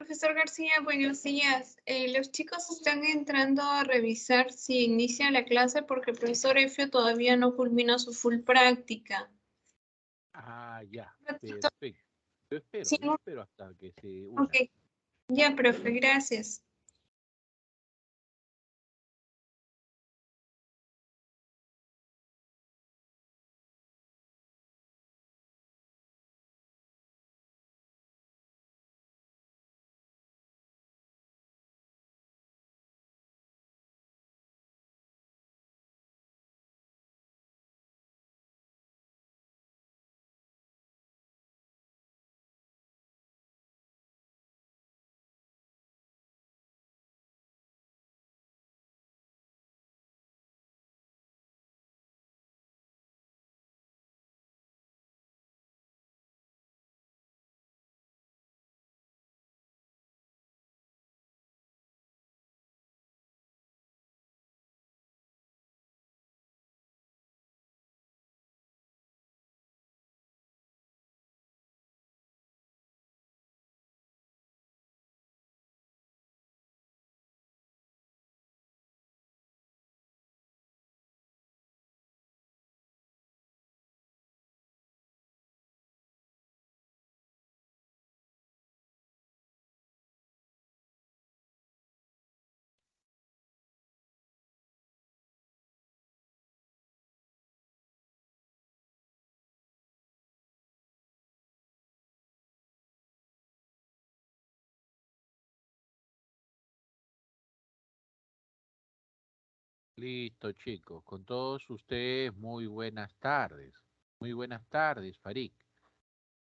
Profesor García, buenos días. Los chicos están entrando a revisar si inicia la clase porque el profesor Efio todavía no culmina su full práctica. Ah, ya, Un ratito. perfecto. Sí, Yo espero hasta que se ok. una. Ya, profe, gracias. Listo, chicos. Con todos ustedes, muy buenas tardes. Muy buenas tardes, Farik.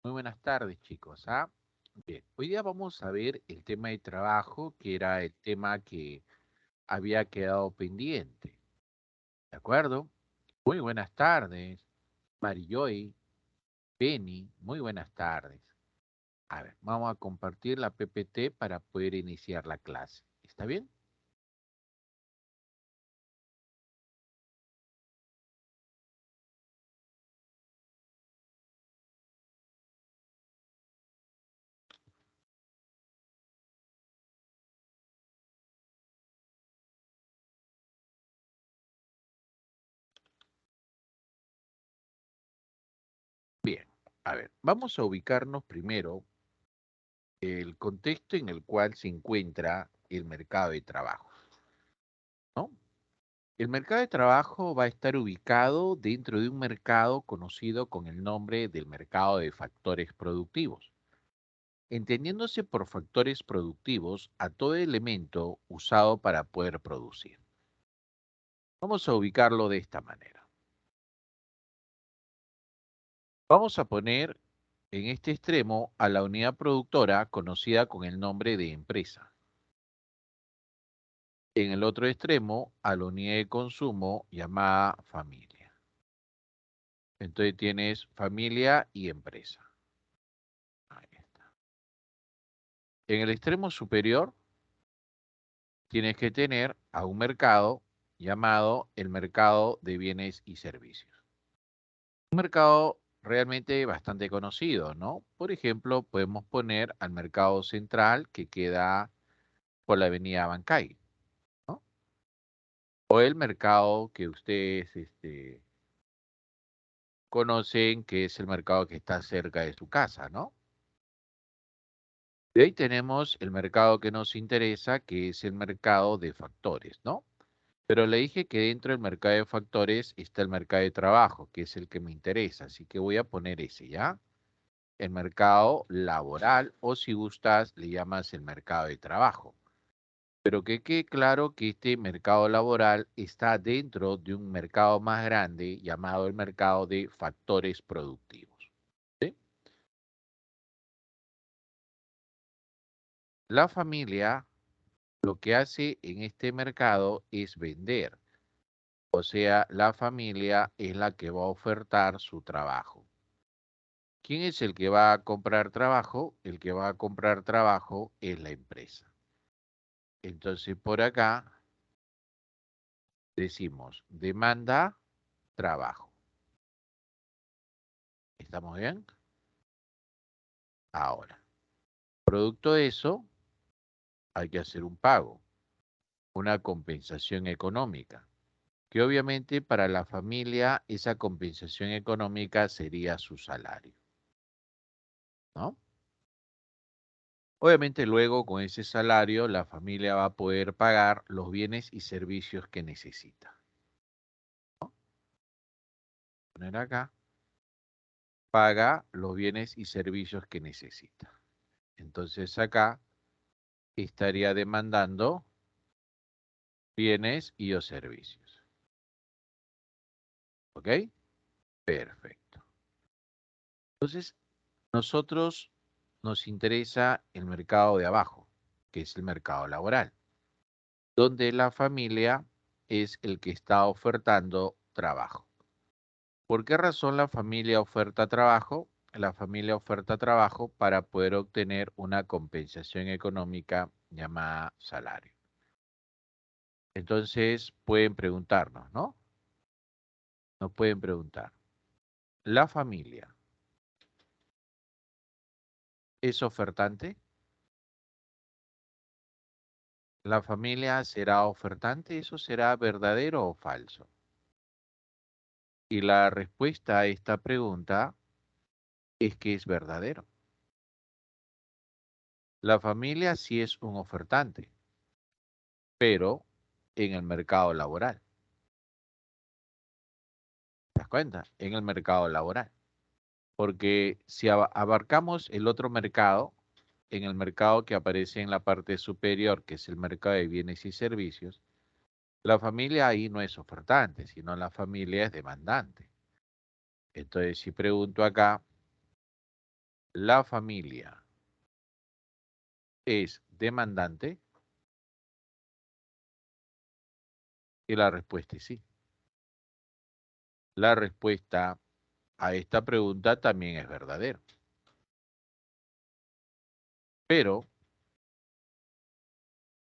Muy buenas tardes, chicos. ¿Ah? Bien, hoy día vamos a ver el tema de trabajo, que era el tema que había quedado pendiente. ¿De acuerdo? Muy buenas tardes, Marijoy, Penny. Muy buenas tardes. A ver, vamos a compartir la PPT para poder iniciar la clase. ¿Está bien? Bien, a ver, vamos a ubicarnos primero el contexto en el cual se encuentra el mercado de trabajo, ¿no? El mercado de trabajo va a estar ubicado dentro de un mercado conocido con el nombre del mercado de factores productivos, entendiéndose por factores productivos a todo elemento usado para poder producir. Vamos a ubicarlo de esta manera. Vamos a poner en este extremo a la unidad productora conocida con el nombre de empresa. En el otro extremo a la unidad de consumo llamada familia. Entonces tienes familia y empresa. Ahí está. En el extremo superior tienes que tener a un mercado llamado el mercado de bienes y servicios. Un mercado realmente bastante conocido, ¿no? Por ejemplo, podemos poner al mercado central que queda por la avenida Bancay, ¿no? O el mercado que ustedes conocen, que es el mercado que está cerca de su casa, ¿no? De ahí tenemos el mercado que nos interesa, que es el mercado de factores, ¿no? Pero le dije que dentro del mercado de factores está el mercado de trabajo, que es el que me interesa, así que voy a poner ese, ¿ya? El mercado laboral, o si gustas, le llamas el mercado de trabajo. Pero que quede claro que este mercado laboral está dentro de un mercado más grande llamado el mercado de factores productivos. ¿Sí? La familia lo que hace en este mercado es vender. O sea, la familia es la que va a ofertar su trabajo. ¿Quién es el que va a comprar trabajo? El que va a comprar trabajo es la empresa. Entonces, por acá decimos demanda trabajo. ¿Estamos bien? Ahora, producto de eso, hay que hacer un pago, una compensación económica, que obviamente para la familia esa compensación económica sería su salario, ¿no? Obviamente luego con ese salario la familia va a poder pagar los bienes y servicios que necesita. Poner acá, paga los bienes y servicios que necesita. Entonces acá estaría demandando bienes y o servicios. ¿Ok? Perfecto. Entonces, nosotros nos interesa el mercado de abajo, que es el mercado laboral, donde la familia es el que está ofertando trabajo. ¿Por qué razón la familia oferta trabajo? La familia oferta trabajo para poder obtener una compensación económica llamada salario. Entonces pueden preguntarnos, ¿no? Nos pueden preguntar, ¿la familia es ofertante? ¿La familia será ofertante? ¿Eso será verdadero o falso? Y la respuesta a esta pregunta es que es verdadero. La familia sí es un ofertante, pero en el mercado laboral. ¿Te das cuenta? En el mercado laboral. Porque si abarcamos el otro mercado, en el mercado que aparece en la parte superior, que es el mercado de bienes y servicios, la familia ahí no es ofertante, sino la familia es demandante. Entonces, si pregunto acá, ¿la familia es demandante? Y la respuesta es sí. La respuesta a esta pregunta también es verdadera. Pero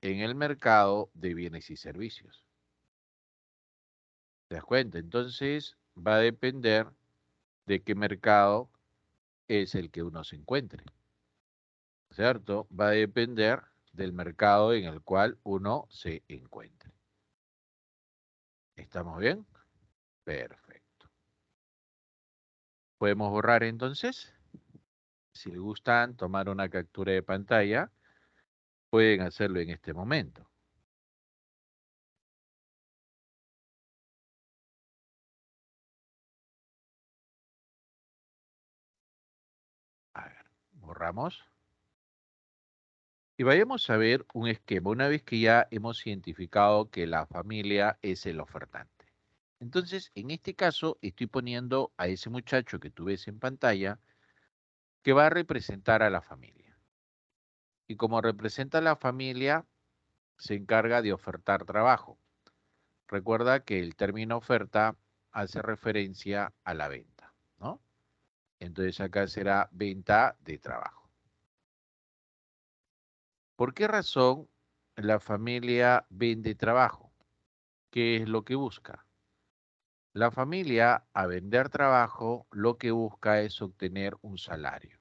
en el mercado de bienes y servicios. ¿Te das cuenta? Entonces va a depender de qué mercado es el que uno se encuentre, ¿cierto? Va a depender del mercado en el cual uno se encuentre. ¿Estamos bien? Perfecto. ¿Podemos borrar entonces? Si les gustan tomar una captura de pantalla, pueden hacerlo en este momento. A ver, borramos. Y vayamos a ver un esquema una vez que ya hemos identificado que la familia es el ofertante. Entonces, en este caso, estoy poniendo a ese muchacho que tú ves en pantalla que va a representar a la familia. Y como representa a la familia, se encarga de ofertar trabajo. Recuerda que el término oferta hace referencia a la venta, ¿no? Entonces acá será venta de trabajo. ¿Por qué razón la familia vende trabajo? ¿Qué es lo que busca? La familia, a vender trabajo, lo que busca es obtener un salario,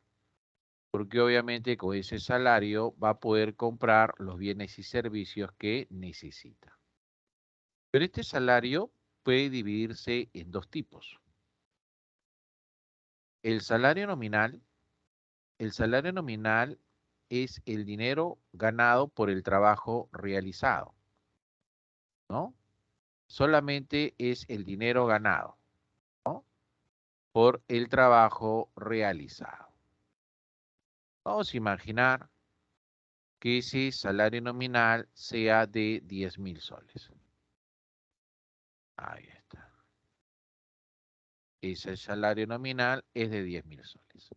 porque obviamente con ese salario va a poder comprar los bienes y servicios que necesita. Pero este salario puede dividirse en dos tipos. El salario nominal, el salario nominal es el dinero ganado por el trabajo realizado, ¿no? Solamente es el dinero ganado, ¿no? Por el trabajo realizado. Vamos a imaginar que ese salario nominal sea de 10.000 soles. Ahí está. Ese salario nominal es de 10.000 soles.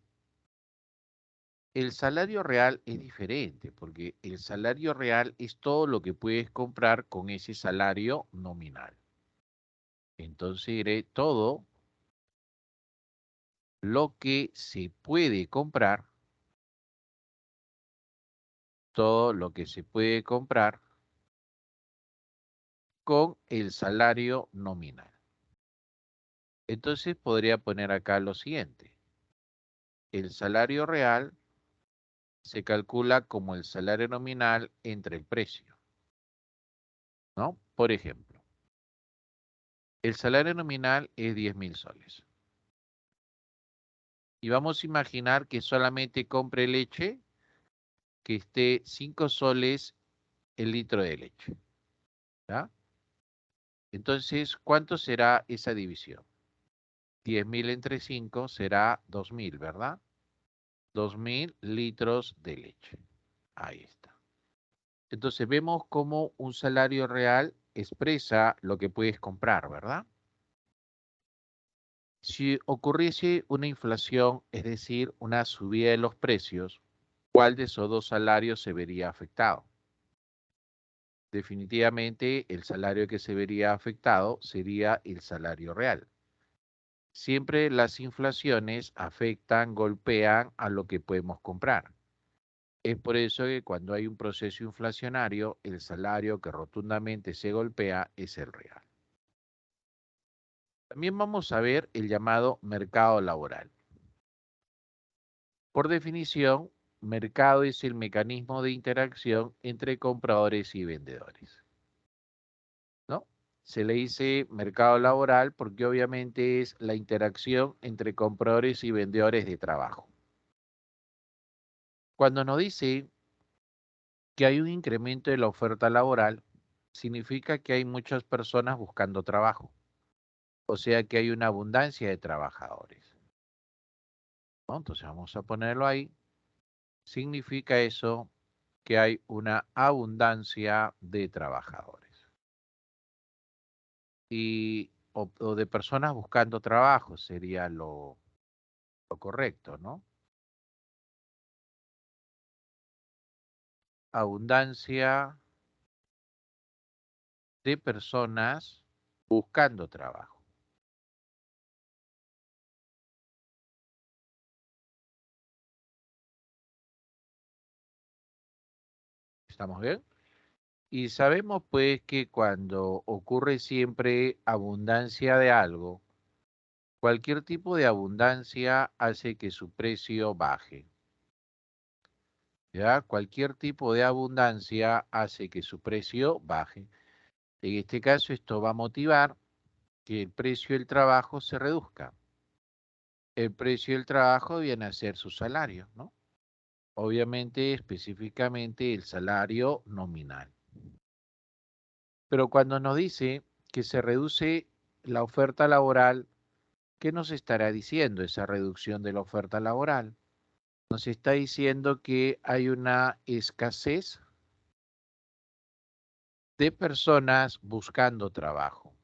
El salario real es diferente porque el salario real es todo lo que puedes comprar con ese salario nominal. Entonces diré todo lo que se puede comprar, todo lo que se puede comprar con el salario nominal. Entonces podría poner acá lo siguiente. El salario real se calcula como el salario nominal entre el precio, ¿no? Por ejemplo, el salario nominal es 10.000 soles. Y vamos a imaginar que solamente compre leche que esté 5 soles el litro de leche, ¿ya? Entonces, ¿cuánto será esa división? 10.000 entre 5 será 2.000, ¿verdad? 2.000 litros de leche. Ahí está. Entonces vemos cómo un salario real expresa lo que puedes comprar, ¿verdad? Si ocurriese una inflación, es decir, una subida de los precios, ¿cuál de esos dos salarios se vería afectado? Definitivamente el salario que se vería afectado sería el salario real. Siempre las inflaciones afectan, golpean a lo que podemos comprar. Es por eso que cuando hay un proceso inflacionario, el salario que rotundamente se golpea es el real. También vamos a ver el llamado mercado laboral. Por definición, mercado es el mecanismo de interacción entre compradores y vendedores, ¿no? Se le dice mercado laboral porque obviamente es la interacción entre compradores y vendedores de trabajo. Cuando nos dice que hay un incremento de la oferta laboral, significa que hay muchas personas buscando trabajo, o sea que hay una abundancia de trabajadores, ¿no? Entonces vamos a ponerlo ahí. Significa eso que hay una abundancia de trabajadores o de personas buscando trabajo sería lo correcto, ¿no? Abundancia de personas buscando trabajo. ¿Estamos bien? Y sabemos pues que cuando ocurre siempre abundancia de algo, cualquier tipo de abundancia hace que su precio baje. ¿Ya? Cualquier tipo de abundancia hace que su precio baje. En este caso, esto va a motivar que el precio del trabajo se reduzca. El precio del trabajo viene a ser su salario, ¿no? Obviamente, específicamente el salario nominal. Pero cuando nos dice que se reduce la oferta laboral, ¿qué nos estará diciendo esa reducción de la oferta laboral? Nos está diciendo que hay una escasez de personas buscando trabajo.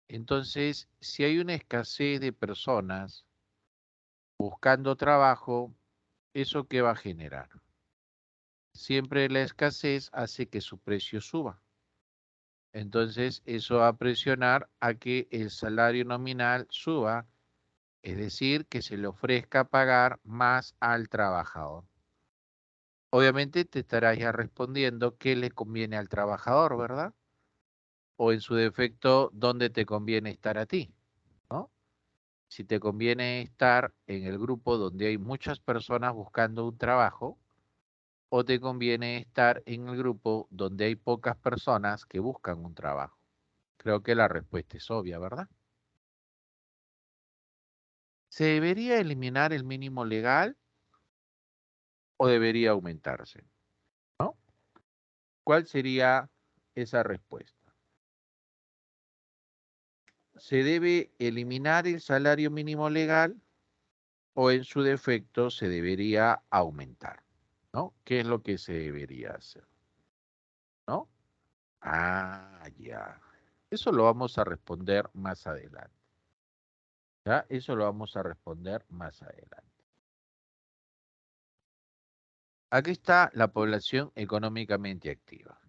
Entonces, si hay una escasez de personas buscando trabajo, ¿eso qué va a generar? Siempre la escasez hace que su precio suba. Entonces, eso va a presionar a que el salario nominal suba, es decir, que se le ofrezca pagar más al trabajador. Obviamente te estarás ya respondiendo qué le conviene al trabajador, ¿verdad? O en su defecto, ¿dónde te conviene estar a ti? ¿No? Si te conviene estar en el grupo donde hay muchas personas buscando un trabajo, o te conviene estar en el grupo donde hay pocas personas que buscan un trabajo. Creo que la respuesta es obvia, ¿verdad? ¿Se debería eliminar el mínimo legal o debería aumentarse? ¿No? ¿Cuál sería esa respuesta? ¿Se debe eliminar el salario mínimo legal o en su defecto se debería aumentar? ¿No? ¿Qué es lo que se debería hacer? ¿No? Ah, ya. Eso lo vamos a responder más adelante. ¿Ya? Eso lo vamos a responder más adelante. Aquí está la población económicamente activa.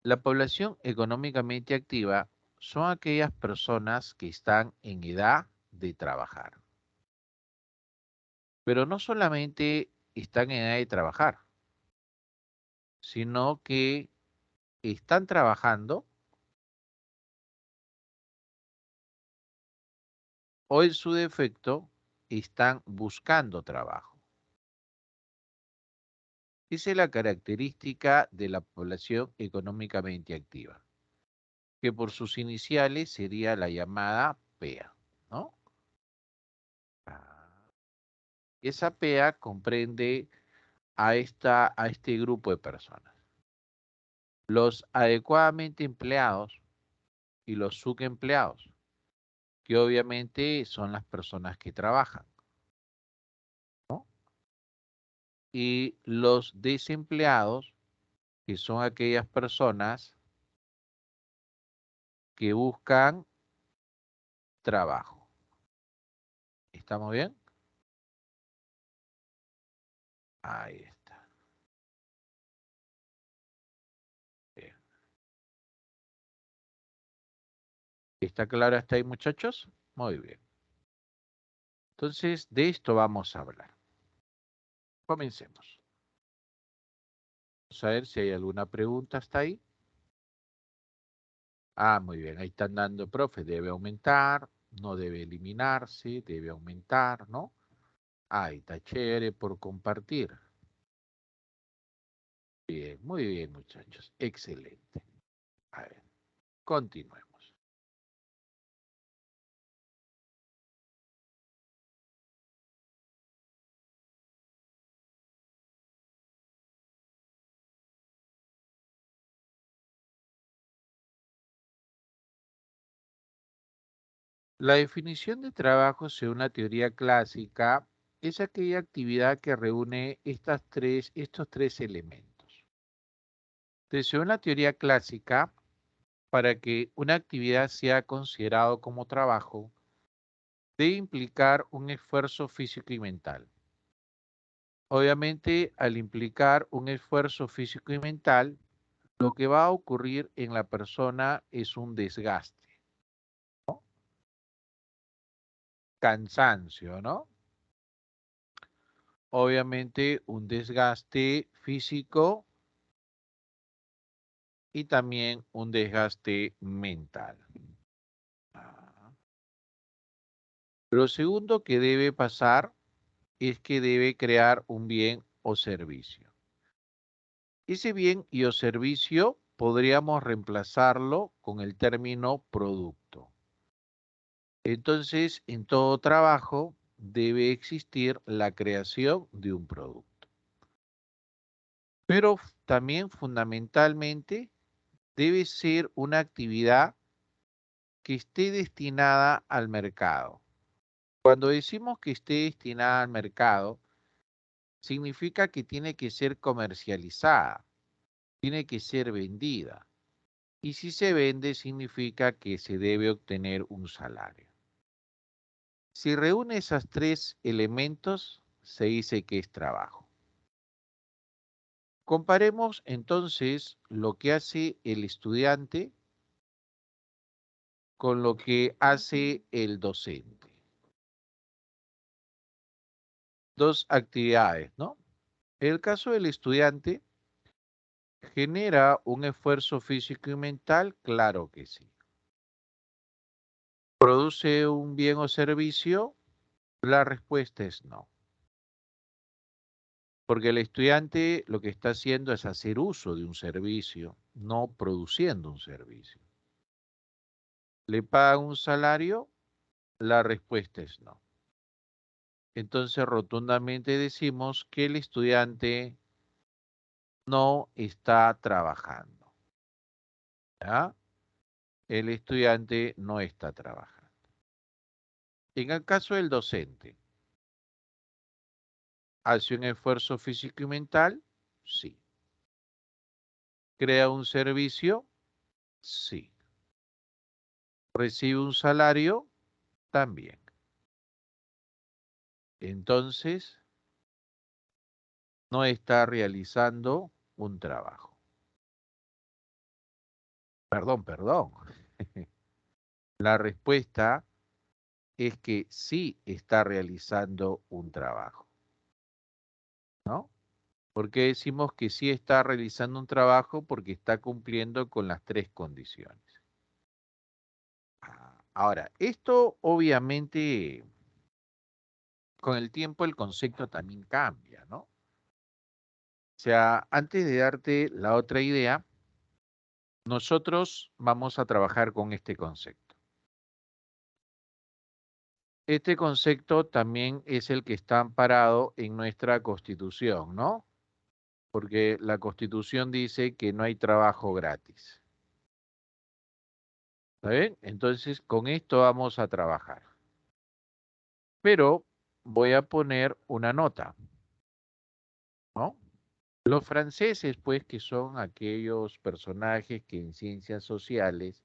La población económicamente activa son aquellas personas que están en edad de trabajar. Pero no solamente están en edad de trabajar, sino que están trabajando o en su defecto están buscando trabajo. Esa es la característica de la población económicamente activa, que por sus iniciales sería la llamada PEA, ¿no? Ah, esa PEA comprende a este grupo de personas. Los adecuadamente empleados y los subempleados, que obviamente son las personas que trabajan, ¿no? Y los desempleados, que son aquellas personas que buscan trabajo. ¿Estamos bien? Ahí está. Bien. ¿Está claro hasta ahí, muchachos? Muy bien. Entonces, de esto vamos a hablar. Comencemos. Vamos a ver si hay alguna pregunta hasta ahí. Ah, muy bien. Ahí están dando, profe, debe aumentar, no debe eliminarse, debe aumentar, ¿no? Ahí está chévere por compartir. Bien, muy bien, muchachos. Excelente. A ver, continuemos. La definición de trabajo según la teoría clásica es aquella actividad que reúne estos tres elementos. Entonces, según la teoría clásica, para que una actividad sea considerado como trabajo, debe implicar un esfuerzo físico y mental. Obviamente, al implicar un esfuerzo físico y mental, lo que va a ocurrir en la persona es un desgaste, cansancio, ¿no? Obviamente un desgaste físico y también un desgaste mental. Ah. Lo segundo que debe pasar es que debe crear un bien o servicio. Ese bien y o servicio podríamos reemplazarlo con el término producto. Entonces, en todo trabajo debe existir la creación de un producto. Pero también fundamentalmente debe ser una actividad que esté destinada al mercado. Cuando decimos que esté destinada al mercado, significa que tiene que ser comercializada, tiene que ser vendida. Y si se vende, significa que se debe obtener un salario. Si reúne esos tres elementos, se dice que es trabajo. Comparemos entonces lo que hace el estudiante con lo que hace el docente. Dos actividades, ¿no? En el caso del estudiante, ¿genera un esfuerzo físico y mental? Claro que sí. ¿Produce un bien o servicio? La respuesta es no. Porque el estudiante lo que está haciendo es hacer uso de un servicio, no produciendo un servicio. ¿Le paga un salario? La respuesta es no. Entonces, rotundamente decimos que el estudiante no está trabajando. ¿Ya? El estudiante no está trabajando. En el caso del docente, ¿hace un esfuerzo físico y mental? Sí. ¿Crea un servicio? Sí. ¿Recibe un salario? También. Entonces, no está realizando un trabajo. Perdón. La respuesta es que sí está realizando un trabajo, ¿no? ¿Por qué decimos que sí está realizando un trabajo? Porque está cumpliendo con las tres condiciones. Ahora, esto obviamente con el tiempo el concepto también cambia, ¿no? O sea, antes de darte la otra idea, nosotros vamos a trabajar con este concepto. Este concepto también es el que está amparado en nuestra Constitución, ¿no? Porque la Constitución dice que no hay trabajo gratis. ¿Está bien? Entonces, con esto vamos a trabajar. Pero voy a poner una nota, ¿no? Los franceses, pues, que son aquellos personajes que en ciencias sociales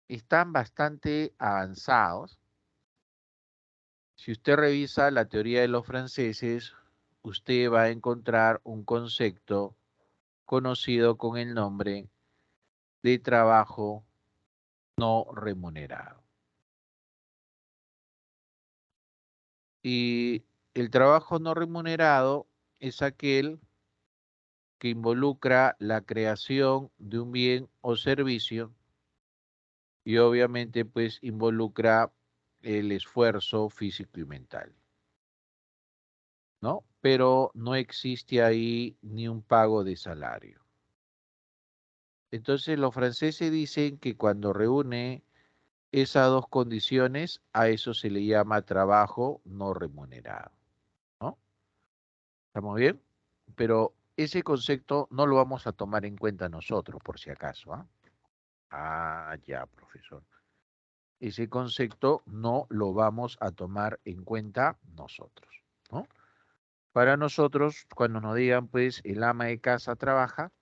están bastante avanzados. Si usted revisa la teoría de los franceses, usted va a encontrar un concepto conocido con el nombre de trabajo no remunerado. Y el trabajo no remunerado es aquel que involucra la creación de un bien o servicio y obviamente pues involucra el esfuerzo físico y mental, ¿no? Pero no existe ahí ni un pago de salario. Entonces los franceses dicen que cuando reúne esas dos condiciones, a eso se le llama trabajo no remunerado, ¿no? ¿Estamos bien? Pero ese concepto no lo vamos a tomar en cuenta nosotros, por si acaso, ¿ah? Ah, ya, profesor. Ese concepto no lo vamos a tomar en cuenta nosotros, ¿no? Para nosotros, cuando nos digan, pues, el ama de casa trabaja,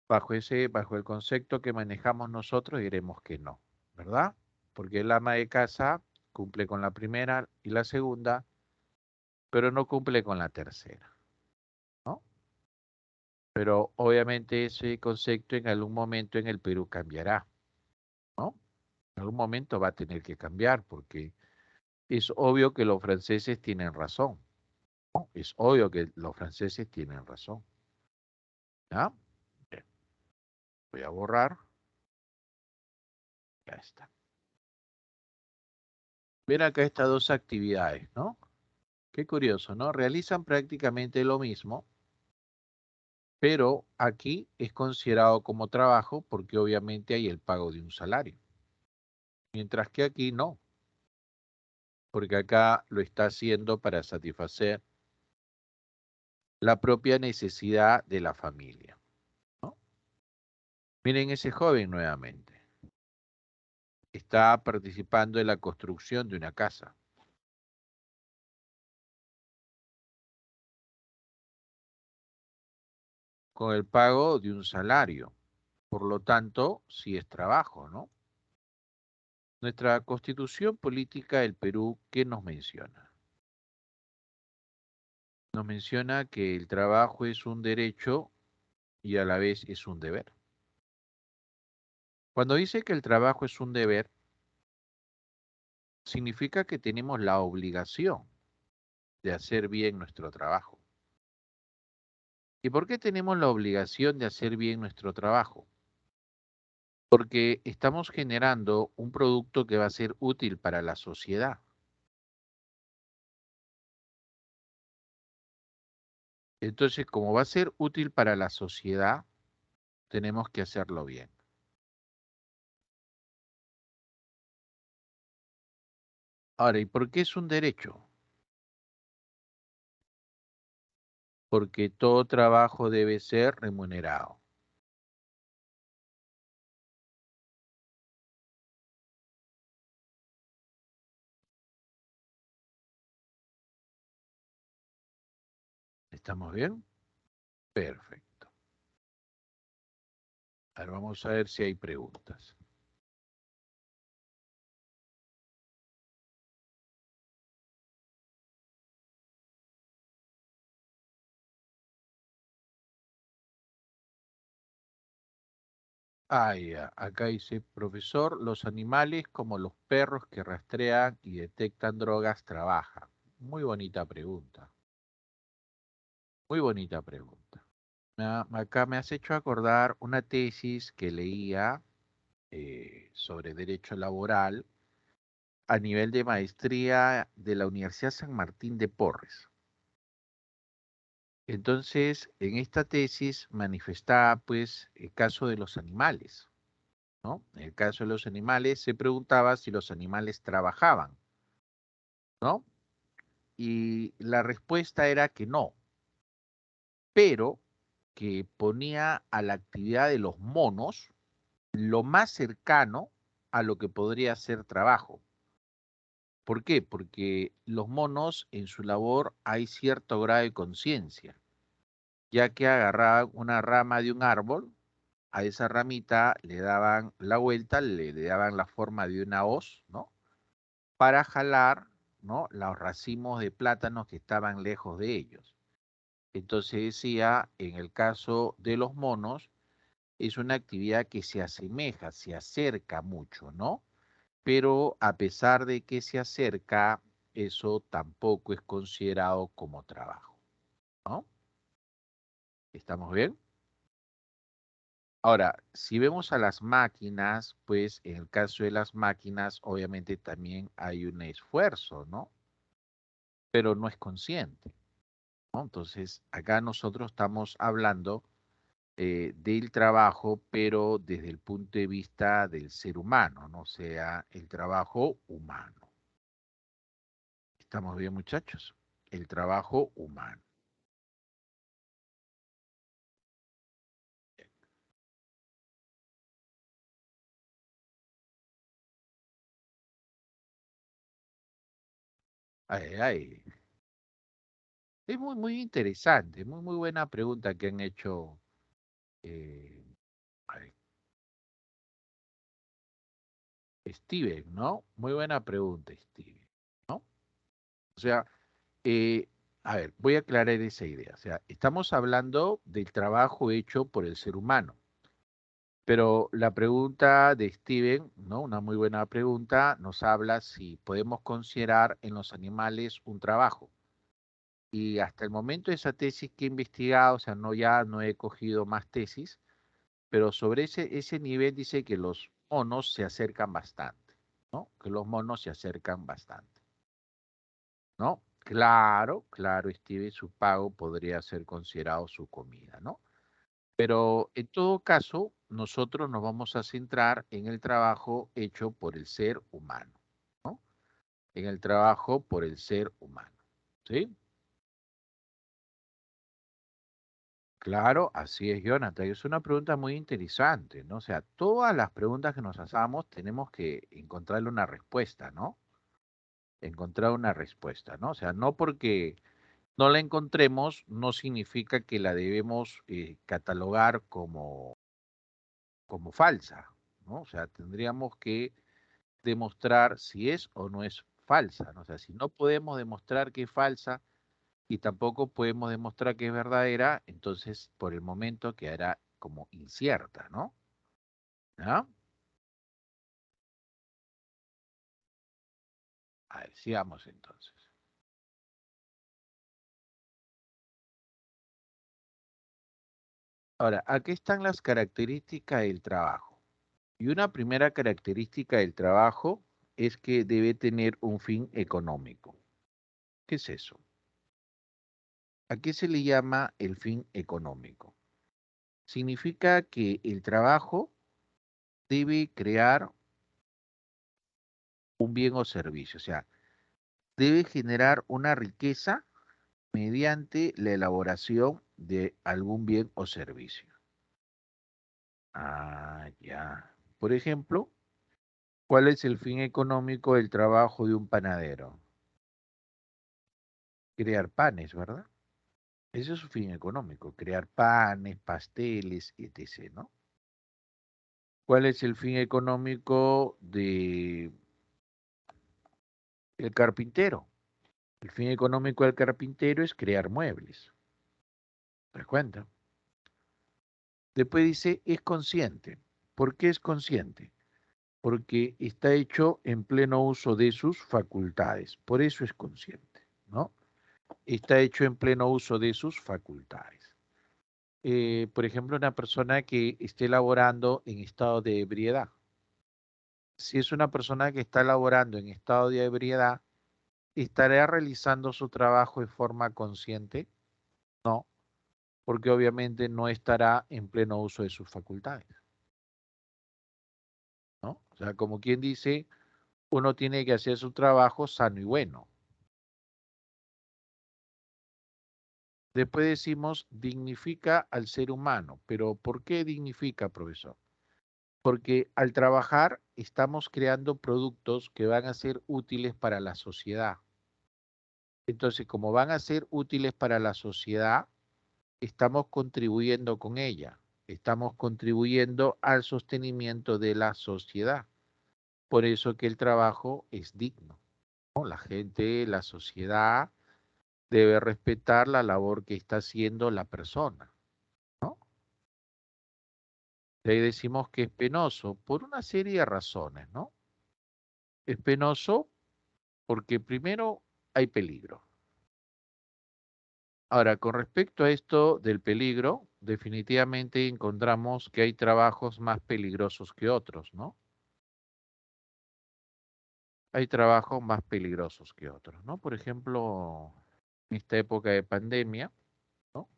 bajo el concepto que manejamos nosotros, diremos que no, ¿verdad? Porque el ama de casa cumple con la primera y la segunda, pero no cumple con la tercera, ¿no? Pero obviamente ese concepto en algún momento en el Perú cambiará, ¿no? En algún momento va a tener que cambiar porque es obvio que los franceses tienen razón, ¿no? Es obvio que los franceses tienen razón, ¿ya? Bien, voy a borrar, ya está. Ven acá estas dos actividades, ¿no? Qué curioso, ¿no? Realizan prácticamente lo mismo, pero aquí es considerado como trabajo porque obviamente hay el pago de un salario, mientras que aquí no, porque acá lo está haciendo para satisfacer la propia necesidad de la familia, ¿no? Miren ese joven nuevamente. Está participando en la construcción de una casa. Con el pago de un salario. Por lo tanto, sí es trabajo, ¿no? Nuestra Constitución Política del Perú, ¿qué nos menciona? Nos menciona que el trabajo es un derecho y a la vez es un deber. Cuando dice que el trabajo es un deber, significa que tenemos la obligación de hacer bien nuestro trabajo. ¿Y por qué tenemos la obligación de hacer bien nuestro trabajo? Porque estamos generando un producto que va a ser útil para la sociedad. Entonces, como va a ser útil para la sociedad, tenemos que hacerlo bien. Ahora, ¿y por qué es un derecho? Porque todo trabajo debe ser remunerado. ¿Estamos bien? Perfecto. Ahora vamos a ver si hay preguntas. Ah, ya. Acá dice, profesor, los animales como los perros que rastrean y detectan drogas trabajan. Muy bonita pregunta. Muy bonita pregunta. Acá me has hecho acordar una tesis que leía sobre derecho laboral a nivel de maestría de la Universidad San Martín de Porres. Entonces, en esta tesis manifestaba, pues, el caso de los animales, ¿no? En el caso de los animales se preguntaba si los animales trabajaban, ¿no? Y la respuesta era que no, pero que ponía a la actividad de los monos lo más cercano a lo que podría ser trabajo. ¿Por qué? Porque los monos en su labor hay cierto grado de conciencia, ya que agarraban una rama de un árbol, a esa ramita le daban la vuelta, le daban la forma de una hoz, ¿no? Para jalar, ¿no? Los racimos de plátanos que estaban lejos de ellos. Entonces decía, en el caso de los monos, es una actividad que se asemeja, se acerca mucho, ¿no? Pero a pesar de que se acerca, eso tampoco es considerado como trabajo, ¿no? ¿Estamos bien? Ahora, si vemos a las máquinas, pues en el caso de las máquinas, obviamente también hay un esfuerzo, ¿no? Pero no es consciente, ¿no? Entonces, acá nosotros estamos hablando del trabajo, pero desde el punto de vista del ser humano, ¿no? O sea, el trabajo humano. ¿Estamos bien, muchachos? El trabajo humano. Ay, ay. Es muy, muy interesante, muy, muy buena pregunta que han hecho. eh, ay, Steven, ¿no? Muy buena pregunta, Steven, ¿no? O sea, eh, a ver, voy a aclarar esa idea. O sea, estamos hablando del trabajo hecho por el ser humano, pero la pregunta de Steven, ¿no? Una muy buena pregunta, nos habla si podemos considerar en los animales un trabajo. Y hasta el momento esa tesis que he investigado, o sea, no ya no he cogido más tesis, pero sobre ese nivel dice que los monos se acercan bastante, ¿no? Que los monos se acercan bastante, ¿no? Claro, claro, Steve, su pago podría ser considerado su comida, ¿no? Pero en todo caso, nosotros nos vamos a centrar en el trabajo hecho por el ser humano, ¿no? En el trabajo por el ser humano, ¿sí? Claro, así es, Jonathan. Es una pregunta muy interesante, ¿no? O sea, todas las preguntas que nos hacemos tenemos que encontrarle una respuesta, ¿no? Encontrar una respuesta, ¿no? O sea, no porque no la encontremos, no significa que la debemos catalogar como falsa, ¿no? O sea, tendríamos que demostrar si es o no es falsa, ¿no? O sea, si no podemos demostrar que es falsa y tampoco podemos demostrar que es verdadera, entonces por el momento quedará como incierta, ¿no? ¿Ya? A ver, sigamos entonces. Ahora, aquí están las características del trabajo. Y una primera característica del trabajo es que debe tener un fin económico. ¿Qué es eso? ¿A qué se le llama el fin económico? Significa que el trabajo debe crear un bien o servicio, o sea, debe generar una riqueza mediante la elaboración de algún bien o servicio. Ah, ya. Por ejemplo, ¿cuál es el fin económico del trabajo de un panadero? Crear panes, ¿verdad? Ese es su fin económico, crear panes, pasteles, etc., ¿no? ¿Cuál es el fin económico de el carpintero? El fin económico del carpintero es crear muebles. ¿Te das cuenta? Después dice, es consciente. ¿Por qué es consciente? Porque está hecho en pleno uso de sus facultades. Por eso es consciente, ¿no? Está hecho en pleno uso de sus facultades. Por ejemplo, una persona que esté laborando en estado de ebriedad. Si es una persona que está laborando en estado de ebriedad, ¿estará realizando su trabajo de forma consciente? No, porque obviamente no estará en pleno uso de sus facultades, ¿no? O sea, como quien dice, uno tiene que hacer su trabajo sano y bueno. Después decimos, dignifica al ser humano. Pero ¿por qué dignifica, profesor? Porque al trabajar estamos creando productos que van a ser útiles para la sociedad. Entonces, como van a ser útiles para la sociedad, estamos contribuyendo con ella. Estamos contribuyendo al sostenimiento de la sociedad. Por eso que el trabajo es digno, ¿no? La gente, la sociedad debe respetar la labor que está haciendo la persona, ¿no? De ahí decimos que es penoso por una serie de razones, ¿no? Es penoso porque primero hay peligro. Ahora, con respecto a esto del peligro, definitivamente encontramos que hay trabajos más peligrosos que otros, ¿no? Hay trabajos más peligrosos que otros, ¿no? Por ejemplo, en esta época de pandemia, ¿no?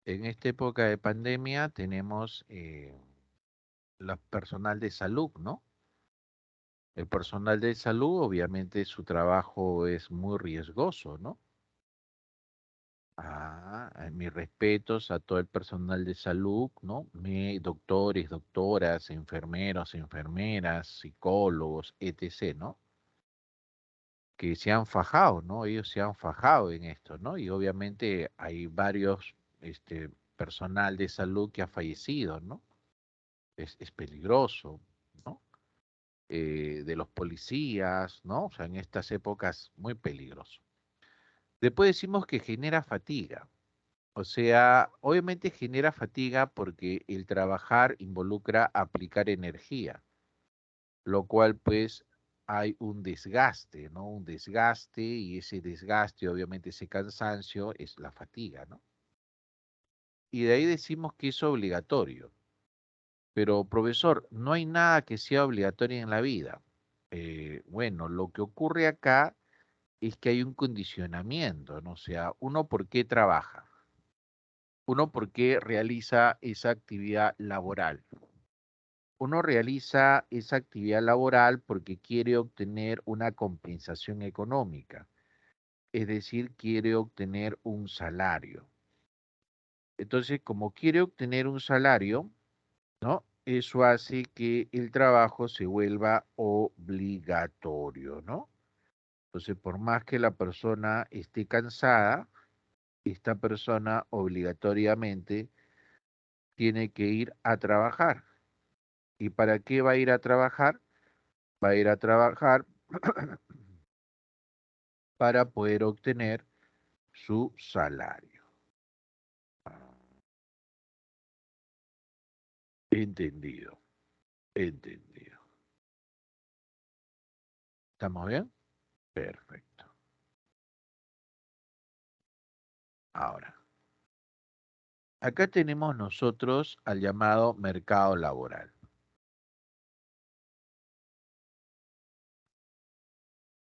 En esta época de pandemia tenemos la personal de salud, ¿no? El personal de salud, obviamente, su trabajo es muy riesgoso, ¿no? Mis respetos a todo el personal de salud, ¿no? Doctores, doctoras, enfermeros, enfermeras, psicólogos, etc., ¿no? Que se han fajado, ¿no? Ellos se han fajado en esto, ¿no? Y obviamente hay varios, personal de salud que ha fallecido, ¿no? Es peligroso, ¿no? De los policías, ¿no? O sea, en estas épocas muy peligroso. Después decimos que genera fatiga. O sea, obviamente genera fatiga porque el trabajar involucra aplicar energía, lo cual pues hay un desgaste, ¿no? Un desgaste y ese desgaste, obviamente ese cansancio es la fatiga, ¿no? Y de ahí decimos que es obligatorio. Pero profesor, no hay nada que sea obligatorio en la vida. Bueno, lo que ocurre acá es que hay un condicionamiento, ¿no? O sea, uno por qué trabaja, uno por qué realiza esa actividad laboral. Uno realiza esa actividad laboral porque quiere obtener una compensación económica, es decir, quiere obtener un salario. Entonces, como quiere obtener un salario, ¿no? Eso hace que el trabajo se vuelva obligatorio, ¿no? Entonces, por más que la persona esté cansada, esta persona obligatoriamente tiene que ir a trabajar. ¿Y para qué va a ir a trabajar? Va a ir a trabajar para poder obtener su salario. Entendido, entendido. ¿Estamos bien? Perfecto. Ahora, acá tenemos nosotros al llamado mercado laboral.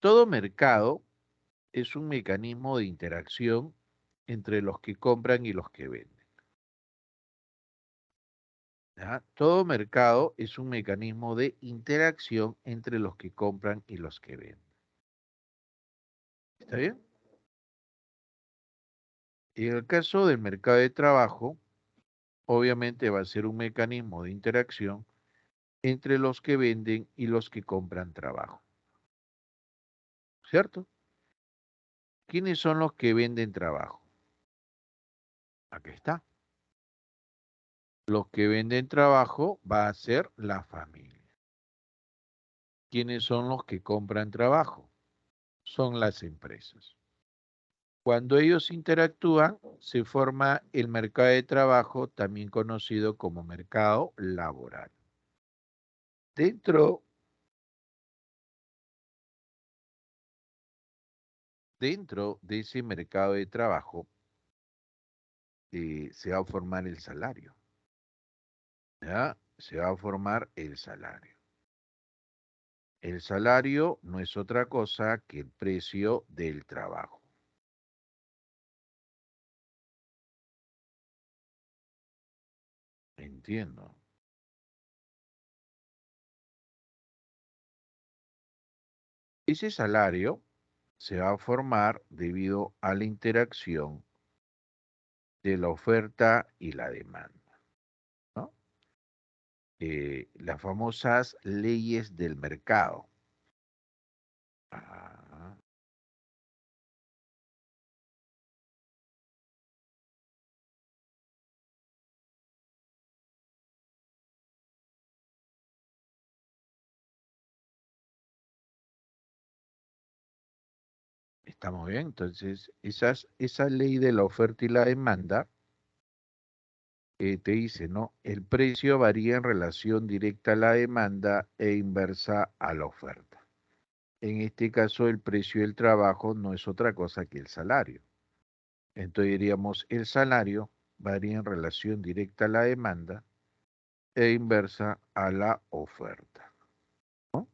Todo mercado es un mecanismo de interacción entre los que compran y los que venden. ¿Ya? Todo mercado es un mecanismo de interacción entre los que compran y los que venden. ¿Está bien? Y en el caso del mercado de trabajo, obviamente va a ser un mecanismo de interacción entre los que venden y los que compran trabajo. ¿Cierto? ¿Quiénes son los que venden trabajo? Aquí está. Los que venden trabajo va a ser la familia. ¿Quiénes son los que compran trabajo? Son las empresas. Cuando ellos interactúan, se forma el mercado de trabajo, también conocido como mercado laboral. Dentro, dentro de ese mercado de trabajo, se va a formar el salario. ¿Ya? Se va a formar el salario. El salario no es otra cosa que el precio del trabajo. Entiendo. Ese salario se va a formar debido a la interacción de la oferta y la demanda, ¿no? Las famosas leyes del mercado. Ah, estamos bien, entonces esa ley de la oferta y la demanda te dice, ¿no? El precio varía en relación directa a la demanda e inversa a la oferta. En este caso, el precio del trabajo no es otra cosa que el salario. Entonces diríamos, el salario varía en relación directa a la demanda e inversa a la oferta, ¿no?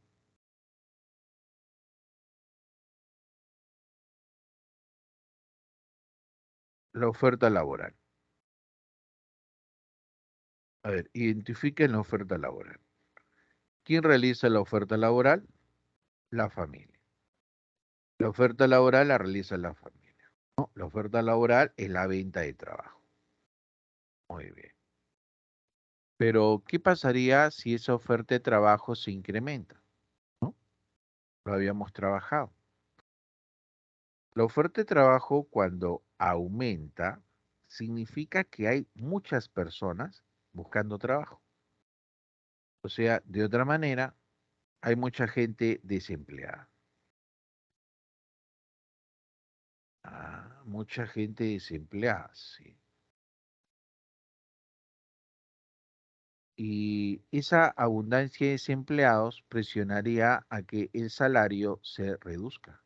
La oferta laboral. A ver, identifiquen la oferta laboral. ¿Quién realiza la oferta laboral? La familia. La oferta laboral la realiza la familia, ¿no? La oferta laboral es la venta de trabajo. Muy bien. Pero, ¿qué pasaría si esa oferta de trabajo se incrementa? ¿No? Lo habíamos trabajado. La oferta de trabajo cuando aumenta significa que hay muchas personas buscando trabajo. O sea, de otra manera, hay mucha gente desempleada. Ah, mucha gente desempleada, sí. Y esa abundancia de desempleados presionaría a que el salario se reduzca,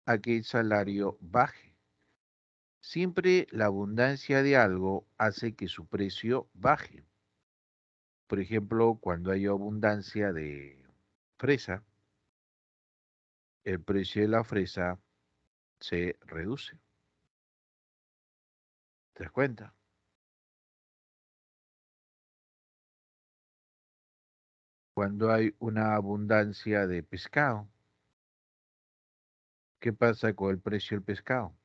a que el salario baje. Siempre la abundancia de algo hace que su precio baje. Por ejemplo, cuando hay abundancia de fresa, el precio de la fresa se reduce. ¿Te das cuenta? Cuando hay una abundancia de pescado, ¿qué pasa con el precio del pescado?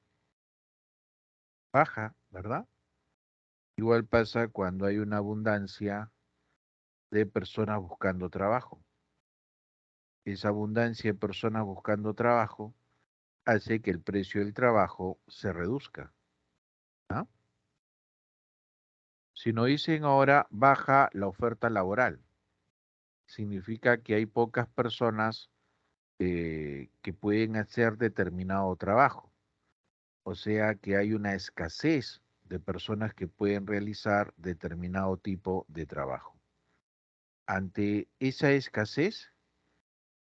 Baja, ¿verdad? Igual pasa cuando hay una abundancia de personas buscando trabajo. Esa abundancia de personas buscando trabajo hace que el precio del trabajo se reduzca, ¿no? Si nos dicen ahora baja la oferta laboral, significa que hay pocas personas que pueden hacer determinado trabajo. O sea que hay una escasez de personas que pueden realizar determinado tipo de trabajo. Ante esa escasez,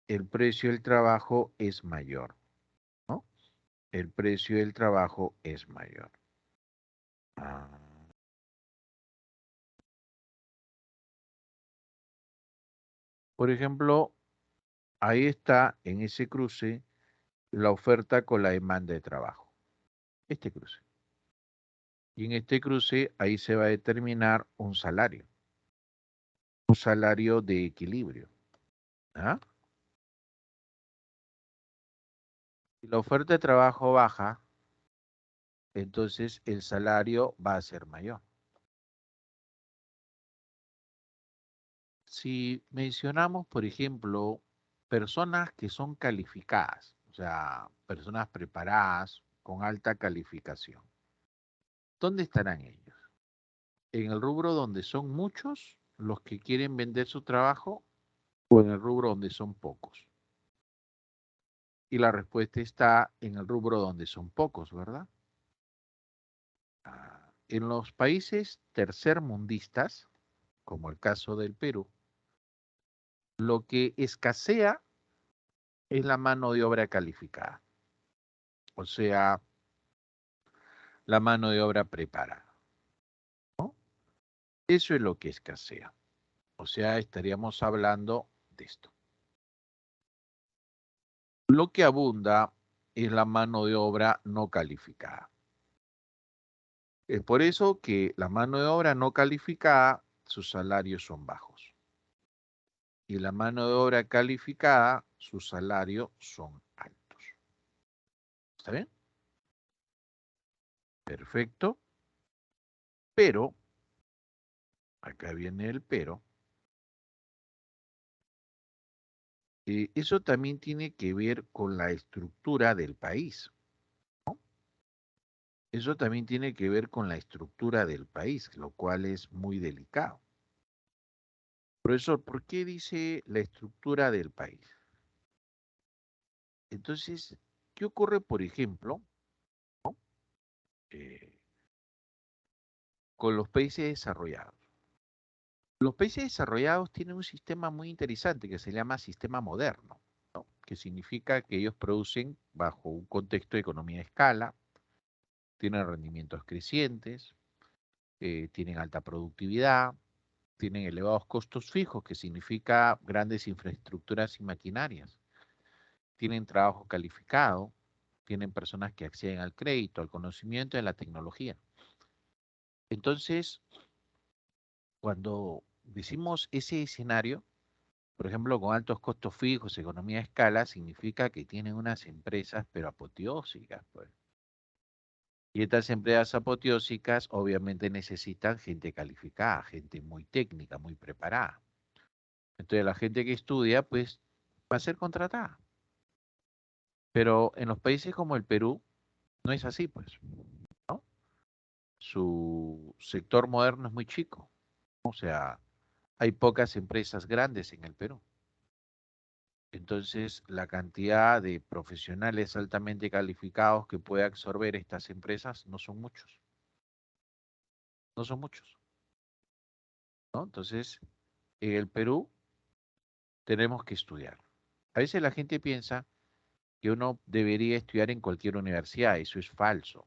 el precio del trabajo es mayor, ¿no? El precio del trabajo es mayor. Ah, por ejemplo, ahí está en ese cruce la oferta con la demanda de trabajo. Este cruce. Y en este cruce ahí se va a determinar un salario de equilibrio. ¿Ah? Si la oferta de trabajo baja, entonces el salario va a ser mayor. Si mencionamos, por ejemplo, personas que son calificadas, o sea, personas preparadas con alta calificación, ¿dónde estarán ellos? ¿En el rubro donde son muchos los que quieren vender su trabajo o en el rubro donde son pocos? Y la respuesta está en el rubro donde son pocos, ¿verdad? En los países tercermundistas, como el caso del Perú, lo que escasea es la mano de obra calificada, o sea, la mano de obra preparada, ¿no? Eso es lo que escasea. O sea, estaríamos hablando de esto. Lo que abunda es la mano de obra no calificada. Es por eso que la mano de obra no calificada, sus salarios son bajos. Y la mano de obra calificada, sus salarios son altos. ¿Está bien? Perfecto. Pero, acá viene el pero, eso también tiene que ver con la estructura del país. Eso también tiene que ver con la estructura del país, lo cual es muy delicado. Profesor, ¿por qué dice la estructura del país? Entonces, ¿qué ocurre, por ejemplo, eh, con los países desarrollados? Los países desarrollados tienen un sistema muy interesante que se llama sistema moderno, ¿no? Que significa que ellos producen bajo un contexto de economía de escala, tienen rendimientos crecientes, tienen alta productividad, tienen elevados costos fijos, que significa grandes infraestructuras y maquinarias, tienen trabajo calificado, tienen personas que acceden al crédito, al conocimiento y a la tecnología. Entonces, cuando decimos ese escenario, por ejemplo, con altos costos fijos, economía de escala, significa que tienen unas empresas, pero apoteósicas, pues. Y estas empresas apoteósicas obviamente necesitan gente calificada, gente muy técnica, muy preparada. Entonces la gente que estudia, pues, va a ser contratada. Pero en los países como el Perú, no es así, pues, ¿no? Su sector moderno es muy chico. O sea, hay pocas empresas grandes en el Perú. Entonces, la cantidad de profesionales altamente calificados que puede absorber estas empresas no son muchos. No son muchos, ¿no? Entonces, en el Perú tenemos que estudiar. A veces la gente piensa que uno debería estudiar en cualquier universidad. Eso es falso.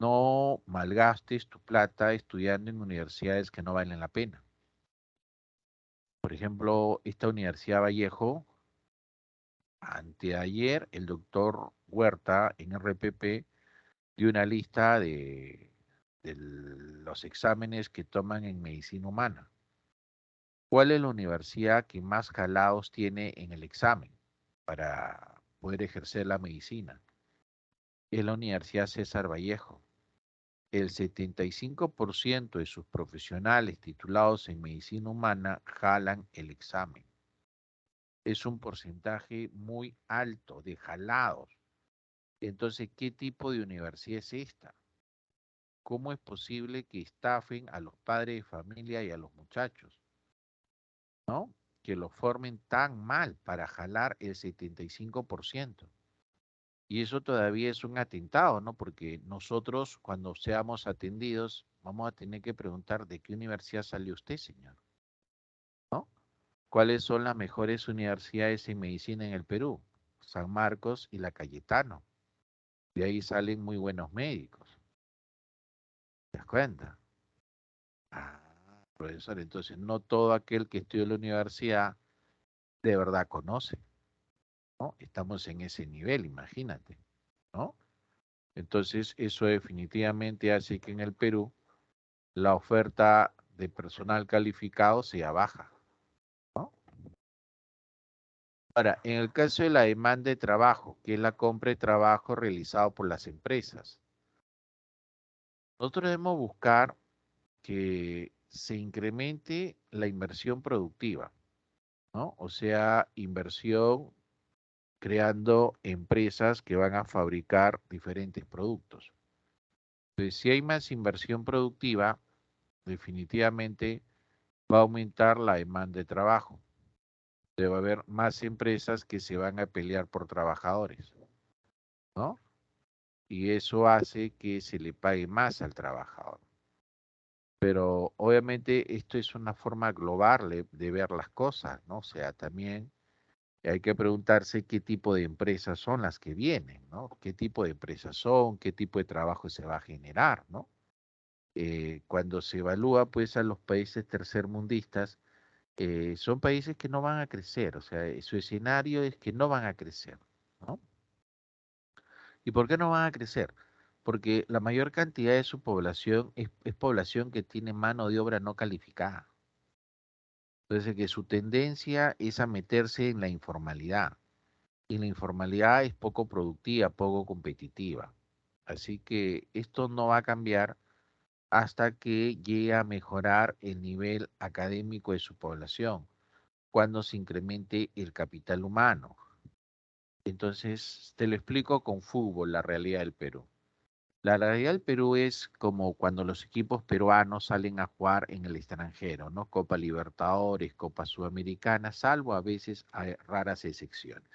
No malgastes tu plata estudiando en universidades que no valen la pena. Por ejemplo, esta Universidad Vallejo, anteayer, el doctor Huerta en RPP dio una lista de los exámenes que toman en medicina humana. ¿Cuál es la universidad que más jalados tiene en el examen para poder ejercer la medicina? Es la Universidad César Vallejo. El 75% de sus profesionales titulados en medicina humana jalan el examen. Es un porcentaje muy alto de jalados. Entonces, ¿qué tipo de universidad es esta? ¿Cómo es posible que estafen a los padres de familia y a los muchachos, ¿no? Que los formen tan mal para jalar el 75%. Y eso todavía es un atentado, ¿no? Porque nosotros, cuando seamos atendidos, vamos a tener que preguntar de qué universidad salió usted, señor, ¿no? ¿Cuáles son las mejores universidades en medicina en el Perú? San Marcos y la Cayetano. De ahí salen muy buenos médicos. ¿Te das cuenta? Ah, profesor, entonces no todo aquel que estudia en la universidad de verdad conoce, ¿no? Estamos en ese nivel, imagínate, ¿no? Entonces, eso definitivamente hace que en el Perú la oferta de personal calificado sea baja, ¿no? Ahora, en el caso de la demanda de trabajo, que es la compra de trabajo realizado por las empresas, nosotros debemos buscar que se incremente la inversión productiva, ¿no? O sea, inversión creando empresas que van a fabricar diferentes productos. Entonces, si hay más inversión productiva, definitivamente va a aumentar la demanda de trabajo. Debe haber más empresas que se van a pelear por trabajadores, ¿no? Y eso hace que se le pague más al trabajador. Pero obviamente esto es una forma global de ver las cosas, ¿no? O sea, también hay que preguntarse qué tipo de empresas son las que vienen, ¿no? ¿Qué tipo de empresas son? ¿Qué tipo de trabajo se va a generar, ¿no? Cuando se evalúa, pues, a los países tercermundistas, son países que no van a crecer, o sea, su escenario es que no van a crecer, ¿no? ¿Y por qué no van a crecer? Porque la mayor cantidad de su población es población que tiene mano de obra no calificada. Entonces, que su tendencia es a meterse en la informalidad. Y la informalidad es poco productiva, poco competitiva. Así que esto no va a cambiar hasta que llegue a mejorar el nivel académico de su población, cuando se incremente el capital humano. Entonces, te lo explico con fútbol, la realidad del Perú. La realidad del Perú es como cuando los equipos peruanos salen a jugar en el extranjero, ¿no? Copa Libertadores, Copa Sudamericana, salvo a veces hay raras excepciones.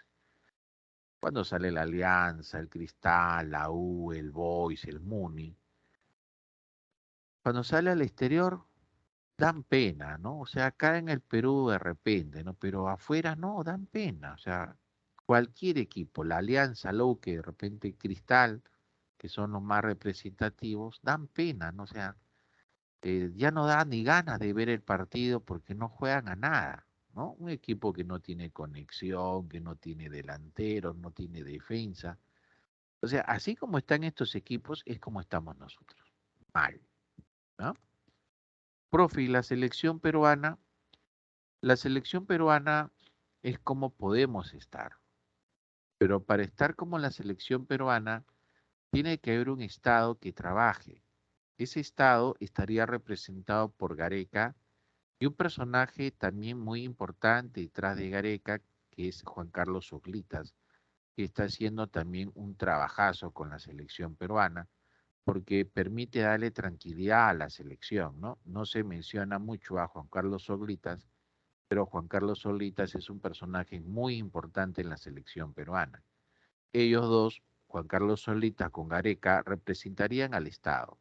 Cuando sale la Alianza, el Cristal, la U, el Boys, el Muni, cuando sale al exterior dan pena, ¿no? O sea, acá en el Perú de repente, ¿no? Pero afuera no, dan pena. O sea, cualquier equipo, la Alianza, la U, que de repente Cristal, que son los más representativos, dan pena, ¿no? O sea, ya no da ni ganas de ver el partido porque no juegan a nada, ¿no? Un equipo que no tiene conexión, que no tiene delanteros, no tiene defensa. O sea, así como están estos equipos, es como estamos nosotros. Mal, ¿no? Profe, y la selección peruana es como podemos estar, pero para estar como la selección peruana, tiene que haber un Estado que trabaje. Ese Estado estaría representado por Gareca y un personaje también muy importante detrás de Gareca, que es Juan Carlos Oglitas, que está haciendo también un trabajazo con la selección peruana, porque permite darle tranquilidad a la selección, ¿no? No se menciona mucho a Juan Carlos Oglitas, pero Juan Carlos Oglitas es un personaje muy importante en la selección peruana. Ellos dos, Juan Carlos Oglitas con Gareca, representarían al Estado.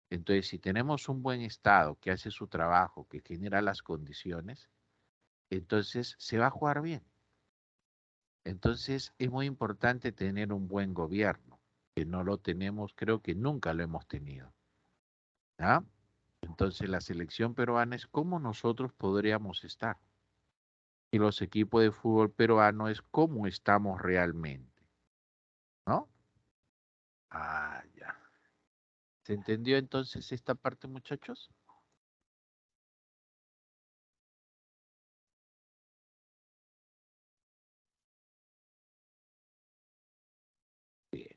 Entonces, si tenemos un buen Estado que hace su trabajo, que genera las condiciones, entonces se va a jugar bien. Entonces, es muy importante tener un buen gobierno, que no lo tenemos, creo que nunca lo hemos tenido. ¿Ah? Entonces, la selección peruana es como nosotros podríamos estar. Y los equipos de fútbol peruano es cómo estamos realmente, ¿no? Ah, ya. ¿Se entendió entonces esta parte, muchachos? Bien.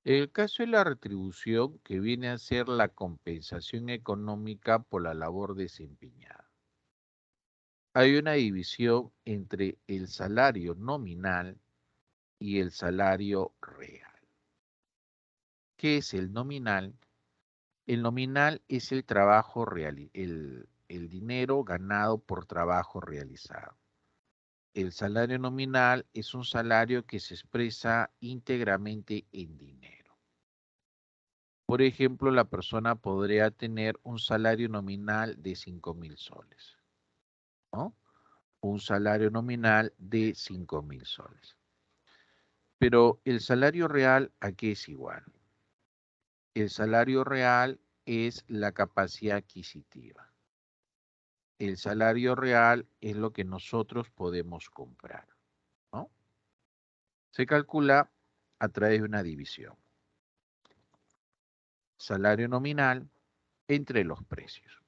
El caso es la retribución que viene a ser la compensación económica por la labor desempeñada. Hay una división entre el salario nominal y el salario real. ¿Qué es el nominal? El nominal es el trabajo real, el dinero ganado por trabajo realizado. El salario nominal es un salario que se expresa íntegramente en dinero. Por ejemplo, la persona podría tener un salario nominal de 5.000 soles, ¿no? Un salario nominal de 5.000 soles. Pero el salario real, ¿a qué es igual? El salario real es la capacidad adquisitiva. El salario real es lo que nosotros podemos comprar, ¿no? Se calcula a través de una división. Salario nominal entre los precios.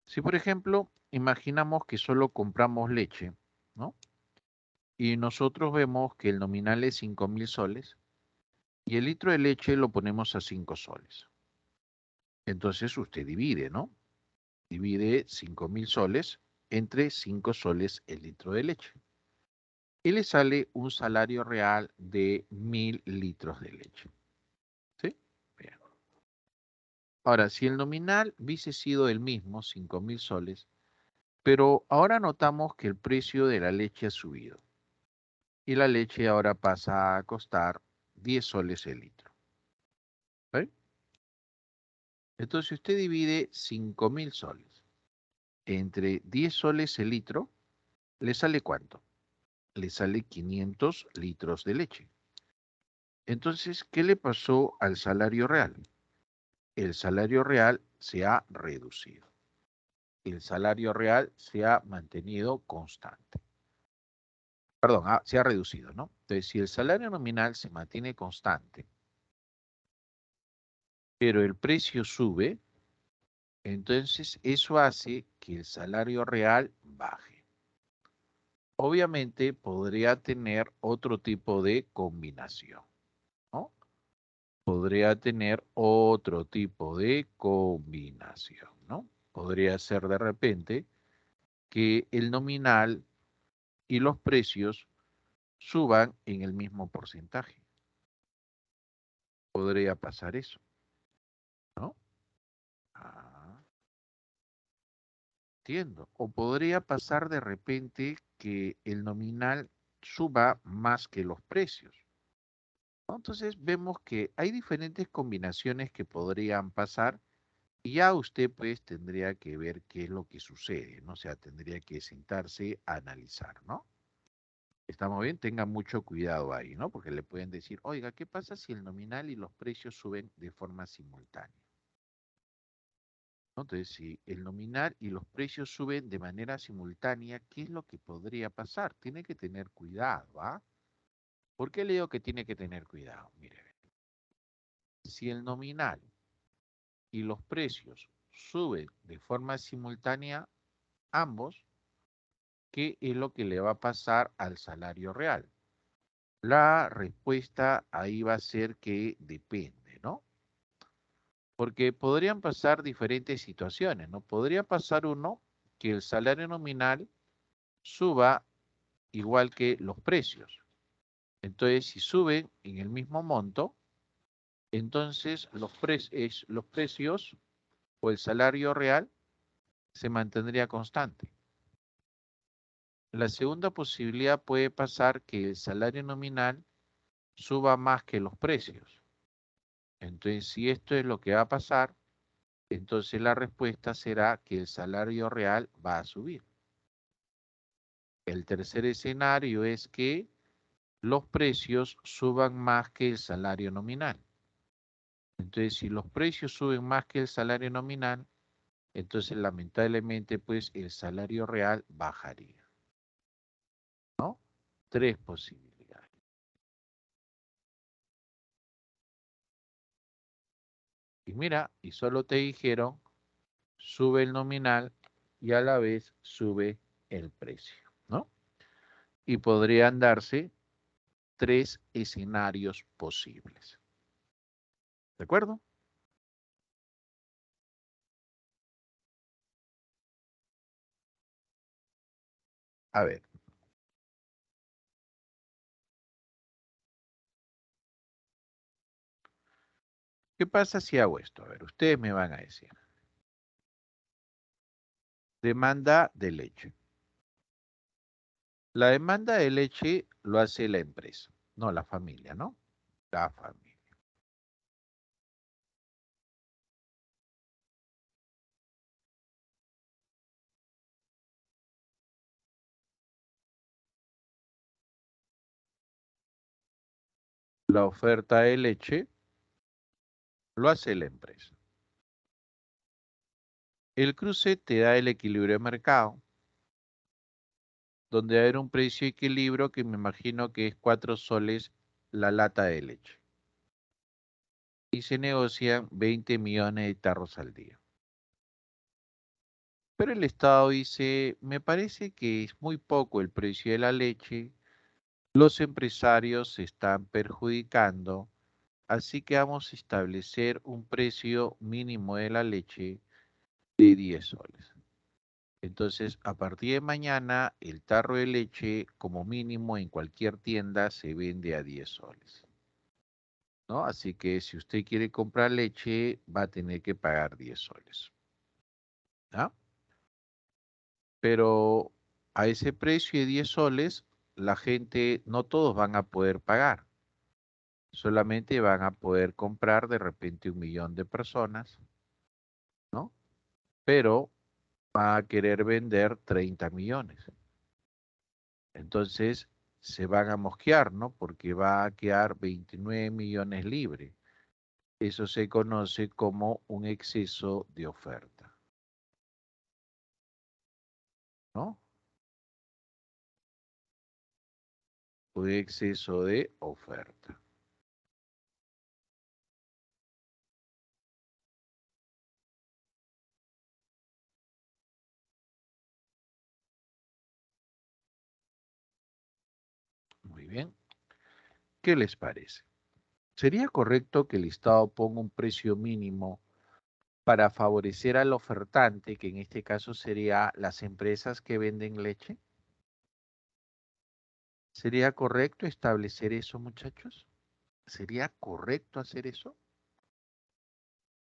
Si, por ejemplo, imaginamos que solo compramos leche, ¿no? Y nosotros vemos que el nominal es 5.000 soles y el litro de leche lo ponemos a 5 soles. Entonces usted divide, ¿no? Divide 5.000 soles entre 5 soles el litro de leche. Y le sale un salario real de 1.000 litros de leche. ¿Sí? Bien. Ahora, si el nominal hubiese sido el mismo, 5.000 soles, pero ahora notamos que el precio de la leche ha subido y la leche ahora pasa a costar 10 soles el litro. ¿Sí? Entonces usted divide 5.000 soles entre 10 soles el litro, ¿le sale cuánto? Le sale 500 litros de leche. Entonces, ¿qué le pasó al salario real? El salario real se ha reducido. El salario real se ha mantenido constante. Perdón, se ha reducido, ¿no? Entonces, si el salario nominal se mantiene constante, pero el precio sube, entonces eso hace que el salario real baje. Obviamente podría tener otro tipo de combinación, ¿no? Podría tener otro tipo de combinación, ¿no? Podría ser de repente que el nominal y los precios suban en el mismo porcentaje. Podría pasar eso, ¿no? Ah, entiendo. O podría pasar de repente que el nominal suba más que los precios, ¿no? Entonces vemos que hay diferentes combinaciones que podrían pasar y ya usted pues tendría que ver qué es lo que sucede, ¿no? O sea, tendría que sentarse a analizar, ¿no? Estamos bien, tengan mucho cuidado ahí, ¿no? Porque le pueden decir, oiga, ¿qué pasa si el nominal y los precios suben de forma simultánea? ¿No? Entonces, si el nominal y los precios suben de manera simultánea, ¿qué es lo que podría pasar? Tiene que tener cuidado, ¿ah? ¿Por qué le digo que tiene que tener cuidado? Mire, si el nominal y los precios suben de forma simultánea, ambos, ¿qué es lo que le va a pasar al salario real? La respuesta ahí va a ser que depende, ¿no? Porque podrían pasar diferentes situaciones, ¿no? Podría pasar uno que el salario nominal suba igual que los precios. Entonces, si suben en el mismo monto, entonces los precios o el salario real se mantendría constante. La segunda posibilidad puede pasar que el salario nominal suba más que los precios. Entonces, si esto es lo que va a pasar, entonces la respuesta será que el salario real va a subir. El tercer escenario es que los precios suban más que el salario nominal. Entonces, si los precios suben más que el salario nominal, entonces lamentablemente pues el salario real bajaría, ¿no? Tres posibilidades. Y mira, y solo te dijeron, sube el nominal y a la vez sube el precio, ¿no? Y podrían darse tres escenarios posibles. ¿De acuerdo? A ver, ¿qué pasa si hago esto? A ver, ustedes me van a decir. Demanda de leche. La demanda de leche lo hace la empresa, no la familia, ¿no? La familia. La oferta de leche lo hace la empresa. El cruce te da el equilibrio de mercado, donde va a haber un precio equilibrio que me imagino que es 4 soles la lata de leche. Y se negocian 20 millones de tarros al día. Pero el Estado dice, me parece que es muy poco el precio de la leche, los empresarios se están perjudicando, así que vamos a establecer un precio mínimo de la leche de 10 soles. Entonces, a partir de mañana, el tarro de leche, como mínimo en cualquier tienda, se vende a 10 soles, ¿no? Así que si usted quiere comprar leche, va a tener que pagar 10 soles, ¿no? Pero a ese precio de 10 soles, la gente, no todos van a poder pagar. Solamente van a poder comprar de repente 1 millón de personas pero va a querer vender 30 millones. Entonces se van a mosquear, ¿no? Porque va a quedar 29 millones libre. Eso se conoce como un exceso de oferta, ¿no? Un exceso de oferta. Muy bien. ¿Qué les parece? ¿Sería correcto que el Estado ponga un precio mínimo para favorecer al ofertante, que en este caso sería las empresas que venden leche? ¿Sería correcto establecer eso, muchachos? ¿Sería correcto hacer eso?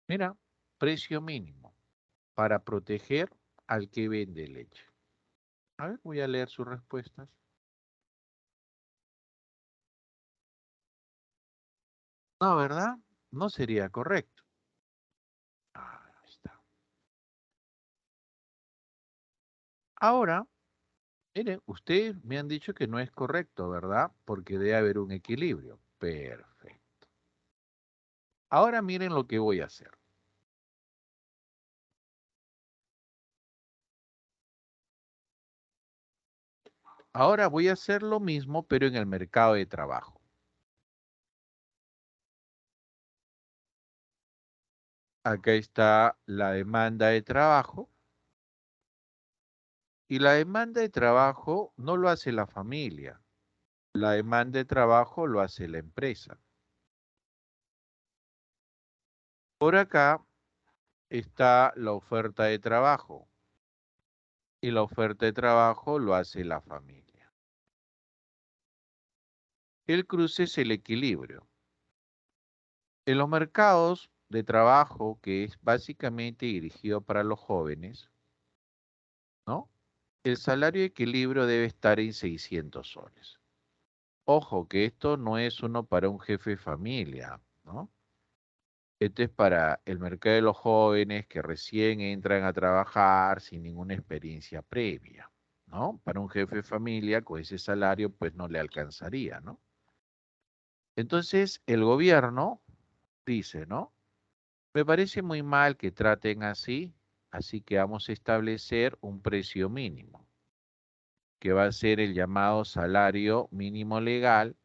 Mira, precio mínimo para proteger al que vende leche. A ver, voy a leer sus respuestas. No, ¿verdad? No sería correcto. Ah, ahí está. Ahora, miren, ustedes me han dicho que no es correcto, ¿verdad? Porque debe haber un equilibrio. Perfecto. Ahora miren lo que voy a hacer. Ahora voy a hacer lo mismo, pero en el mercado de trabajo. Acá está la demanda de trabajo. Y la demanda de trabajo no lo hace la familia. La demanda de trabajo lo hace la empresa. Por acá está la oferta de trabajo. Y la oferta de trabajo lo hace la familia. El cruce es el equilibrio. En los mercados de trabajo, que es básicamente dirigido para los jóvenes, ¿no? El salario de equilibrio debe estar en 600 soles. Ojo, que esto no es uno para un jefe de familia, ¿no? Esto es para el mercado de los jóvenes que recién entran a trabajar sin ninguna experiencia previa, ¿no? Para un jefe de familia con ese salario pues no le alcanzaría, ¿no? Entonces el gobierno dice, ¿no? Me parece muy mal que traten así, así que vamos a establecer un precio mínimo, que va a ser el llamado salario mínimo legal,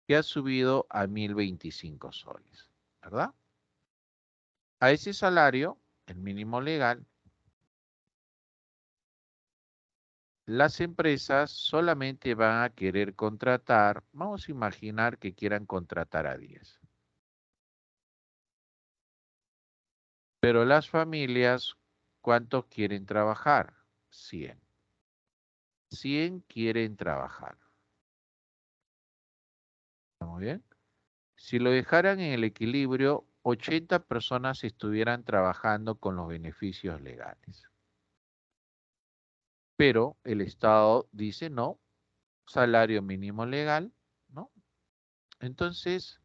que ha subido a 1.025 soles, ¿verdad? A ese salario, el mínimo legal, las empresas solamente van a querer contratar, vamos a imaginar que quieran contratar a 10. Pero las familias, ¿cuántos quieren trabajar? 100. 100 quieren trabajar. ¿Está muy bien? Si lo dejaran en el equilibrio, 80 personas estuvieran trabajando con los beneficios legales. Pero el Estado dice no, salario mínimo legal, ¿no? Entonces,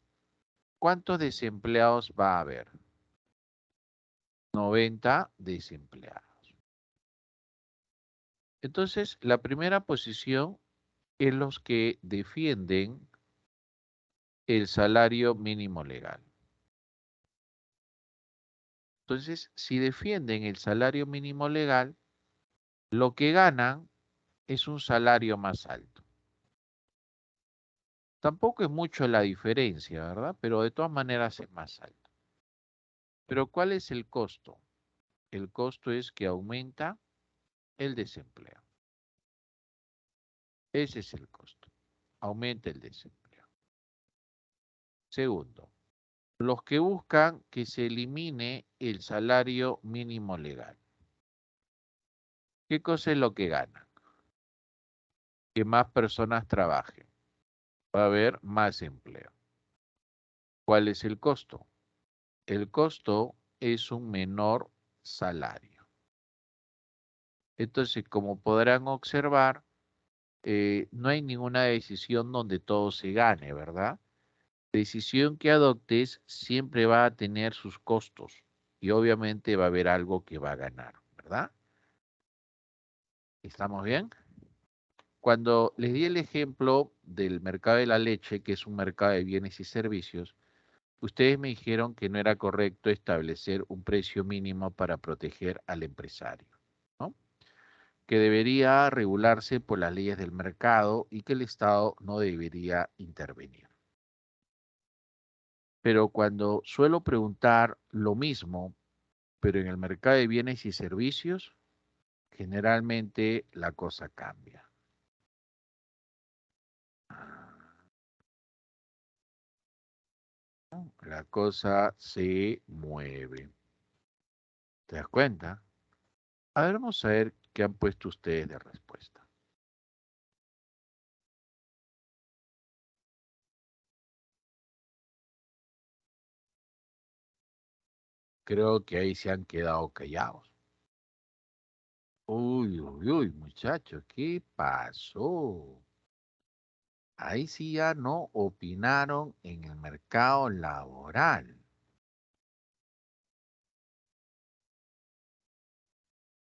¿cuántos desempleados va a haber? 90 desempleados. Entonces, la primera posición es los que defienden el salario mínimo legal. Entonces, si defienden el salario mínimo legal, lo que ganan es un salario más alto. Tampoco es mucho la diferencia, ¿verdad? Pero de todas maneras es más alto. Pero ¿cuál es el costo? El costo es que aumenta el desempleo. Ese es el costo. Aumenta el desempleo. Segundo, los que buscan que se elimine el salario mínimo legal. ¿Qué cosa es lo que ganan? Que más personas trabajen. Va a haber más empleo. ¿Cuál es el costo? El costo es un menor salario. Entonces, como podrán observar, no hay ninguna decisión donde todo se gane, ¿verdad? Decisión que adoptes siempre va a tener sus costos y obviamente va a haber algo que va a ganar, ¿verdad? ¿Estamos bien? Cuando les di el ejemplo del mercado de la leche, que es un mercado de bienes y servicios, ustedes me dijeron que no era correcto establecer un precio mínimo para proteger al empresario, ¿no? Que debería regularse por las leyes del mercado y que el Estado no debería intervenir. Pero cuando suelo preguntar lo mismo, pero en el mercado de bienes y servicios, generalmente la cosa cambia. La cosa se mueve. ¿Te das cuenta? A ver, vamos a ver qué han puesto ustedes de respuesta. Creo que ahí se han quedado callados. Uy, uy, uy, muchachos, ¿qué pasó? Ahí sí ya no opinaron en el mercado laboral.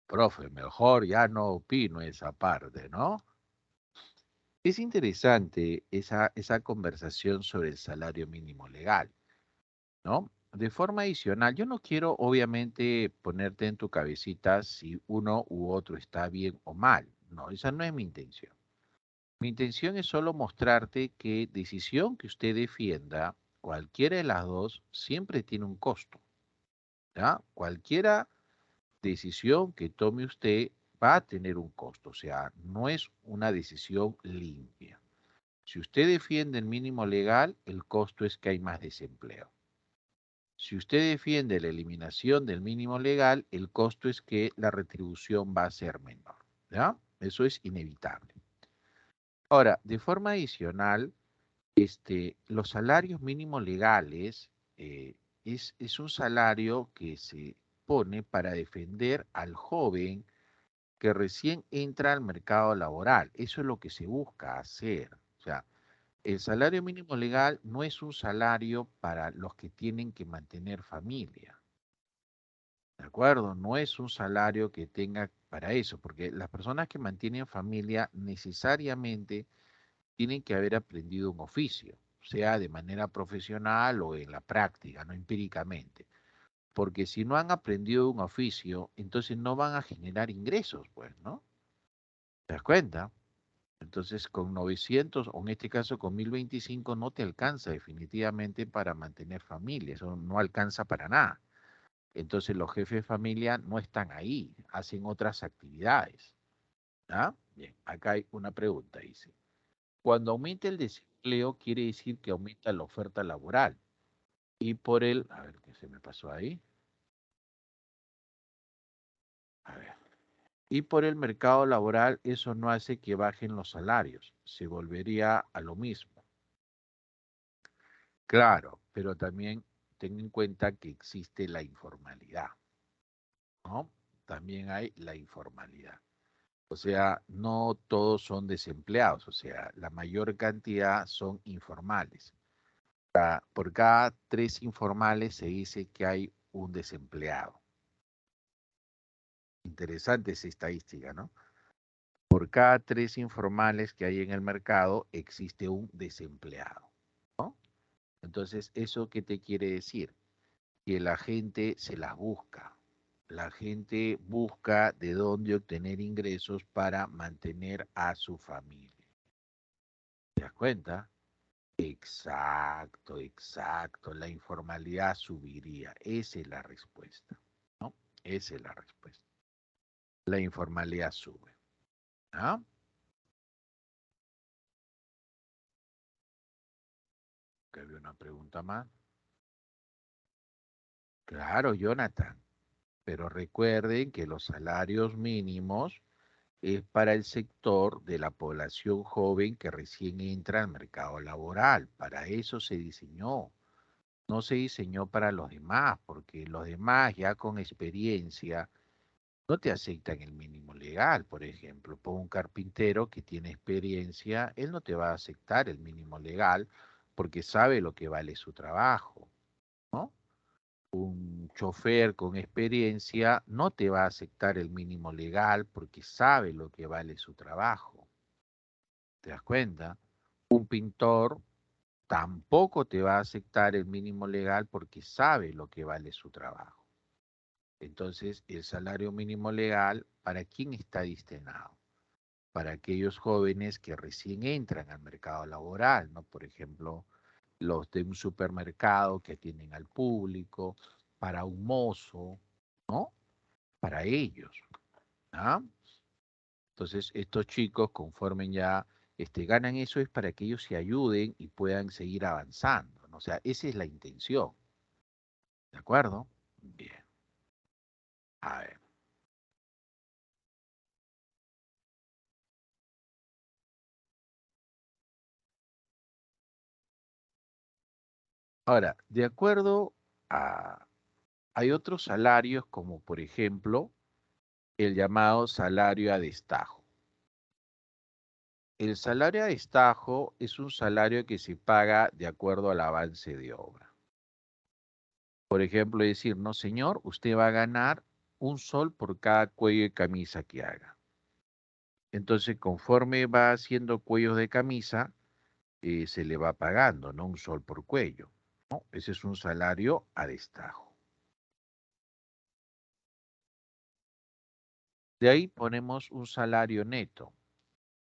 Profe, mejor ya no opino esa parte, ¿no? Es interesante esa conversación sobre el salario mínimo legal, ¿no? De forma adicional, yo no quiero obviamente ponerte en tu cabecita si uno u otro está bien o mal. No, esa no es mi intención. Mi intención es solo mostrarte que decisión que usted defienda, cualquiera de las dos, siempre tiene un costo, ¿ya? Cualquiera decisión que tome usted va a tener un costo, o sea, no es una decisión limpia. Si usted defiende el mínimo legal, el costo es que hay más desempleo. Si usted defiende la eliminación del mínimo legal, el costo es que la retribución va a ser menor, ¿ya? Eso es inevitable. Ahora, de forma adicional, los salarios mínimos legales es un salario que se pone para defender al joven que recién entra al mercado laboral. Eso es lo que se busca hacer. O sea, el salario mínimo legal no es un salario para los que tienen que mantener familia. ¿De acuerdo? No es un salario que tenga para eso, porque las personas que mantienen familia necesariamente tienen que haber aprendido un oficio, sea de manera profesional o en la práctica, no empíricamente. Porque si no han aprendido un oficio, entonces no van a generar ingresos, pues, ¿no? ¿Te das cuenta? Entonces, con 900, o en este caso con 1025, no te alcanza definitivamente para mantener familia, eso no alcanza para nada. Entonces, los jefes de familia no están ahí, hacen otras actividades. ¿Ah? Bien, acá hay una pregunta, dice. Cuando aumenta el desempleo, quiere decir que aumenta la oferta laboral. Y por el, a ver, ¿qué se me pasó ahí? A ver. Y por el mercado laboral, eso no hace que bajen los salarios, se volvería a lo mismo. Claro, pero también ten en cuenta que existe la informalidad, ¿no? También hay la informalidad. O sea, no todos son desempleados, o sea, la mayor cantidad son informales. Por cada 3 informales se dice que hay un desempleado. Interesante esa estadística, ¿no? Por cada 3 informales que hay en el mercado existe un desempleado, ¿no? Entonces, ¿eso qué te quiere decir? Que la gente se las busca. La gente busca de dónde obtener ingresos para mantener a su familia. ¿Te das cuenta? Exacto, exacto. La informalidad subiría. Esa es la respuesta, ¿no? Esa es la respuesta. La informalidad sube. ¿Ah? Que había una pregunta más. Claro, Jonathan. Pero recuerden que los salarios mínimos es para el sector de la población joven que recién entra al mercado laboral. Para eso se diseñó. No se diseñó para los demás, porque los demás ya con experiencia no te aceptan el mínimo legal. Por ejemplo, por un carpintero que tiene experiencia, él no te va a aceptar el mínimo legal porque sabe lo que vale su trabajo, ¿no? Un chofer con experiencia no te va a aceptar el mínimo legal porque sabe lo que vale su trabajo. ¿Te das cuenta? Un pintor tampoco te va a aceptar el mínimo legal porque sabe lo que vale su trabajo. Entonces, el salario mínimo legal, ¿para quién está destinado? Para aquellos jóvenes que recién entran al mercado laboral, ¿no? Por ejemplo, los de un supermercado que atienden al público, para un mozo, ¿no? Para ellos, ¿ah? Entonces, estos chicos, conforme ya ganan eso, es para que ellos se ayuden y puedan seguir avanzando, ¿no? O sea, esa es la intención, ¿de acuerdo? Bien, a ver. Ahora, de acuerdo a... Hay otros salarios como, por ejemplo, el llamado salario a destajo. El salario a destajo es un salario que se paga de acuerdo al avance de obra. Por ejemplo, decir, no señor, usted va a ganar un sol por cada cuello de camisa que haga. Entonces, conforme va haciendo cuellos de camisa, se le va pagando, ¿no? Un sol por cuello, ¿no? Ese es un salario a destajo. De ahí ponemos un salario neto.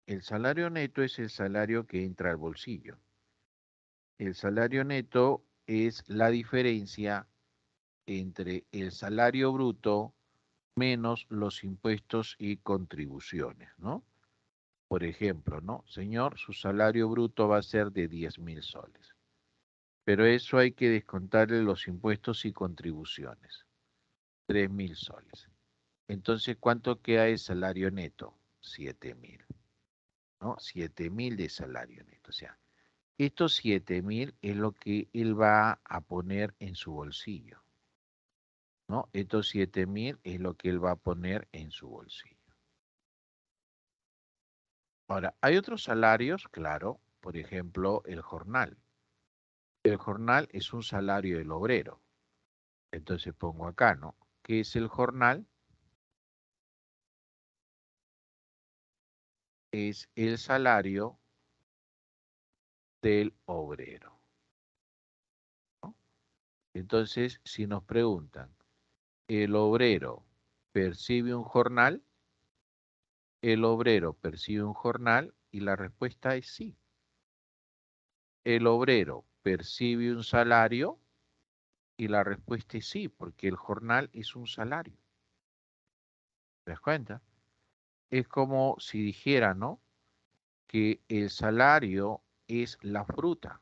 El salario neto es el salario que entra al bolsillo. El salario neto es la diferencia entre el salario bruto menos los impuestos y contribuciones, ¿no? Por ejemplo, ¿no? Señor, su salario bruto va a ser de 10.000 soles, pero eso hay que descontarle los impuestos y contribuciones, 3.000 soles. Entonces, ¿cuánto queda de salario neto? 7.000, ¿no? 7.000 de salario neto, o sea, estos 7.000 es lo que él va a poner en su bolsillo, ¿no? Estos 7.000 es lo que él va a poner en su bolsillo. Ahora, hay otros salarios, claro, por ejemplo, el jornal. El jornal es un salario del obrero. Entonces pongo acá, ¿no? ¿Qué es el jornal? Es el salario del obrero, ¿no? Entonces, si nos preguntan, ¿el obrero percibe un jornal? El obrero percibe un jornal y la respuesta es sí. El obrero percibe un salario y la respuesta es sí, porque el jornal es un salario. ¿Te das cuenta? Es como si dijera, ¿no? Que el salario es la fruta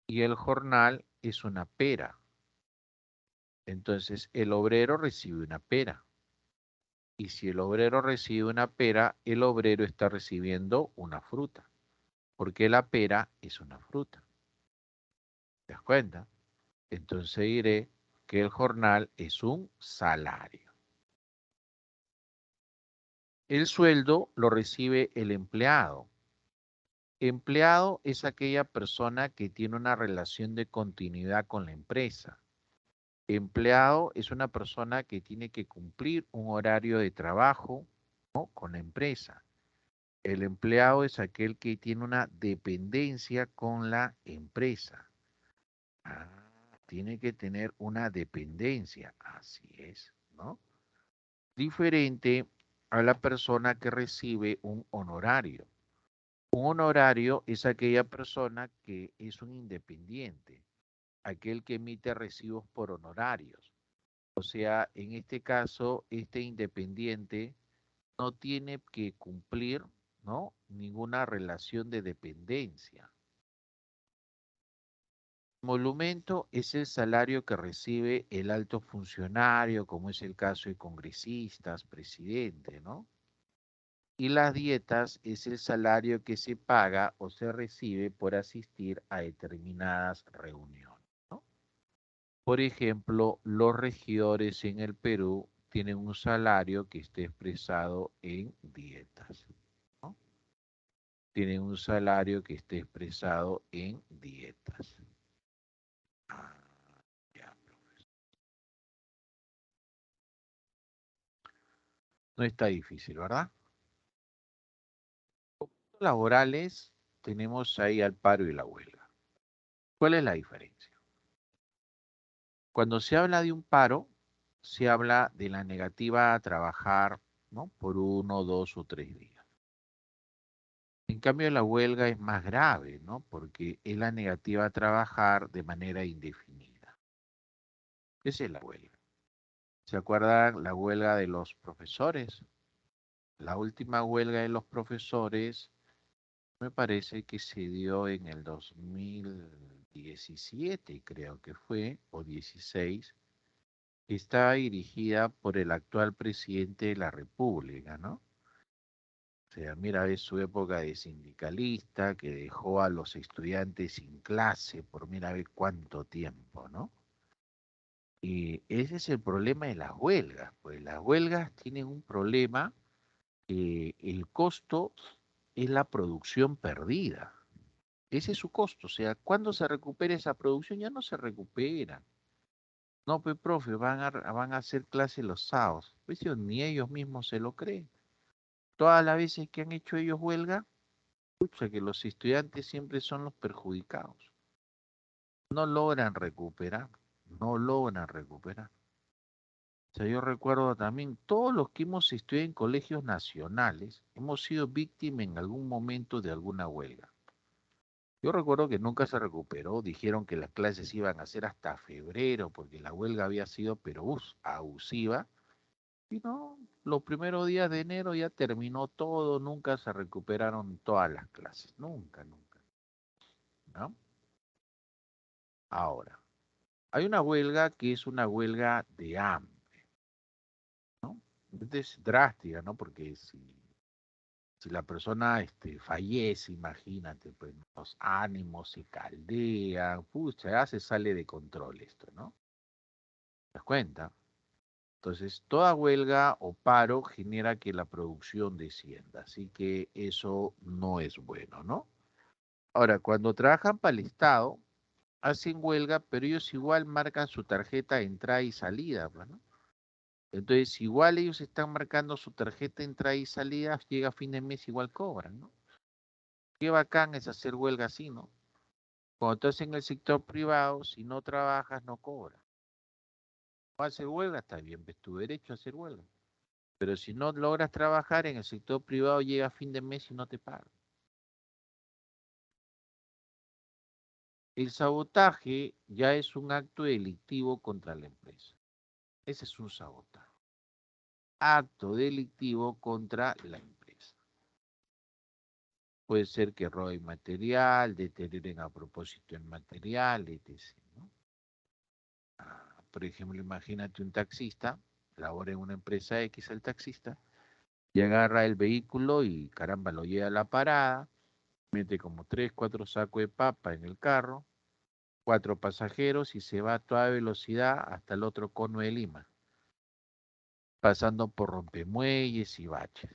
y el jornal es una pera. Entonces, el obrero recibe una pera. Y si el obrero recibe una pera, el obrero está recibiendo una fruta, porque la pera es una fruta. ¿Te das cuenta? Entonces diré que el jornal es un salario. El sueldo lo recibe el empleado. Empleado es aquella persona que tiene una relación de continuidad con la empresa. Empleado es una persona que tiene que cumplir un horario de trabajo, ¿no? Con la empresa. El empleado es aquel que tiene una dependencia con la empresa. Ah, tiene que tener una dependencia, así es, ¿no? Diferente a la persona que recibe un honorario. Un honorario es aquella persona que es un independiente, aquel que emite recibos por honorarios. O sea, en este caso, este independiente no tiene que cumplir, ¿no? Ninguna relación de dependencia. Monumento es el salario que recibe el alto funcionario, como es el caso de congresistas, presidente, ¿no? Y las dietas es el salario que se paga o se recibe por asistir a determinadas reuniones, ¿no? Por ejemplo, los regidores en el Perú tienen un salario que está expresado en dietas, ¿no? Tienen un salario que está expresado en dietas. Ah, ya. No está difícil, ¿verdad? Laborales tenemos ahí al paro y la huelga. ¿Cuál es la diferencia? Cuando se habla de un paro, se habla de la negativa a trabajar, ¿no? Por 1, 2 o 3 días. En cambio, la huelga es más grave, ¿no? Porque es la negativa a trabajar de manera indefinida. Esa es la huelga. ¿Se acuerdan la huelga de los profesores? La última huelga de los profesores me parece que se dio en el 2017, creo que fue, o 16. Está dirigida por el actual presidente de la República, ¿no? O sea, mira, es su época de sindicalista que dejó a los estudiantes sin clase por mira ver cuánto tiempo, ¿no? Y ese es el problema de las huelgas, pues las huelgas tienen un problema que el costo es la producción perdida. Ese es su costo, o sea, cuando se recupere esa producción ya no se recupera. No, pues profe, van a hacer clases los sábados. Pues ni ellos mismos se lo creen. Todas las veces que han hecho ellos huelga, escucha que los estudiantes siempre son los perjudicados. No logran recuperar, no logran recuperar. O sea, yo recuerdo también, todos los que hemos estudiado en colegios nacionales, hemos sido víctimas en algún momento de alguna huelga. Yo recuerdo que nunca se recuperó, dijeron que las clases iban a ser hasta febrero, porque la huelga había sido, pero abusiva. Y no, los primeros días de enero ya terminó todo, nunca se recuperaron todas las clases, nunca, nunca, ¿no? Ahora, hay una huelga que es una huelga de hambre, ¿no? Es drástica, ¿no? Porque si la persona fallece, imagínate, pues los ánimos se caldean, pucha, ya se sale de control esto, ¿no? ¿Te das cuenta? Entonces, toda huelga o paro genera que la producción descienda, así que eso no es bueno, ¿no? Ahora, cuando trabajan para el Estado, hacen huelga, pero ellos igual marcan su tarjeta de entrada y salida, pues, ¿no? Entonces, igual ellos están marcando su tarjeta de entrada y salida, llega a fin de mes, igual cobran, ¿no? Qué bacán es hacer huelga así, ¿no? Cuando estás en el sector privado, si no trabajas, no cobras. No hacer huelga, está bien, ves tu derecho a hacer huelga. Pero si no logras trabajar en el sector privado, llega a fin de mes y no te pagan. El sabotaje ya es un acto delictivo contra la empresa. Ese es un sabotaje. Acto delictivo contra la empresa. Puede ser que roben material, deterioren a propósito el material, etc., ¿no? Por ejemplo, imagínate un taxista, labora en una empresa X el taxista, y agarra el vehículo y caramba, lo lleva a la parada, mete como 3, 4 sacos de papa en el carro, 4 pasajeros y se va a toda velocidad hasta el otro cono de Lima, pasando por rompemuelles y baches.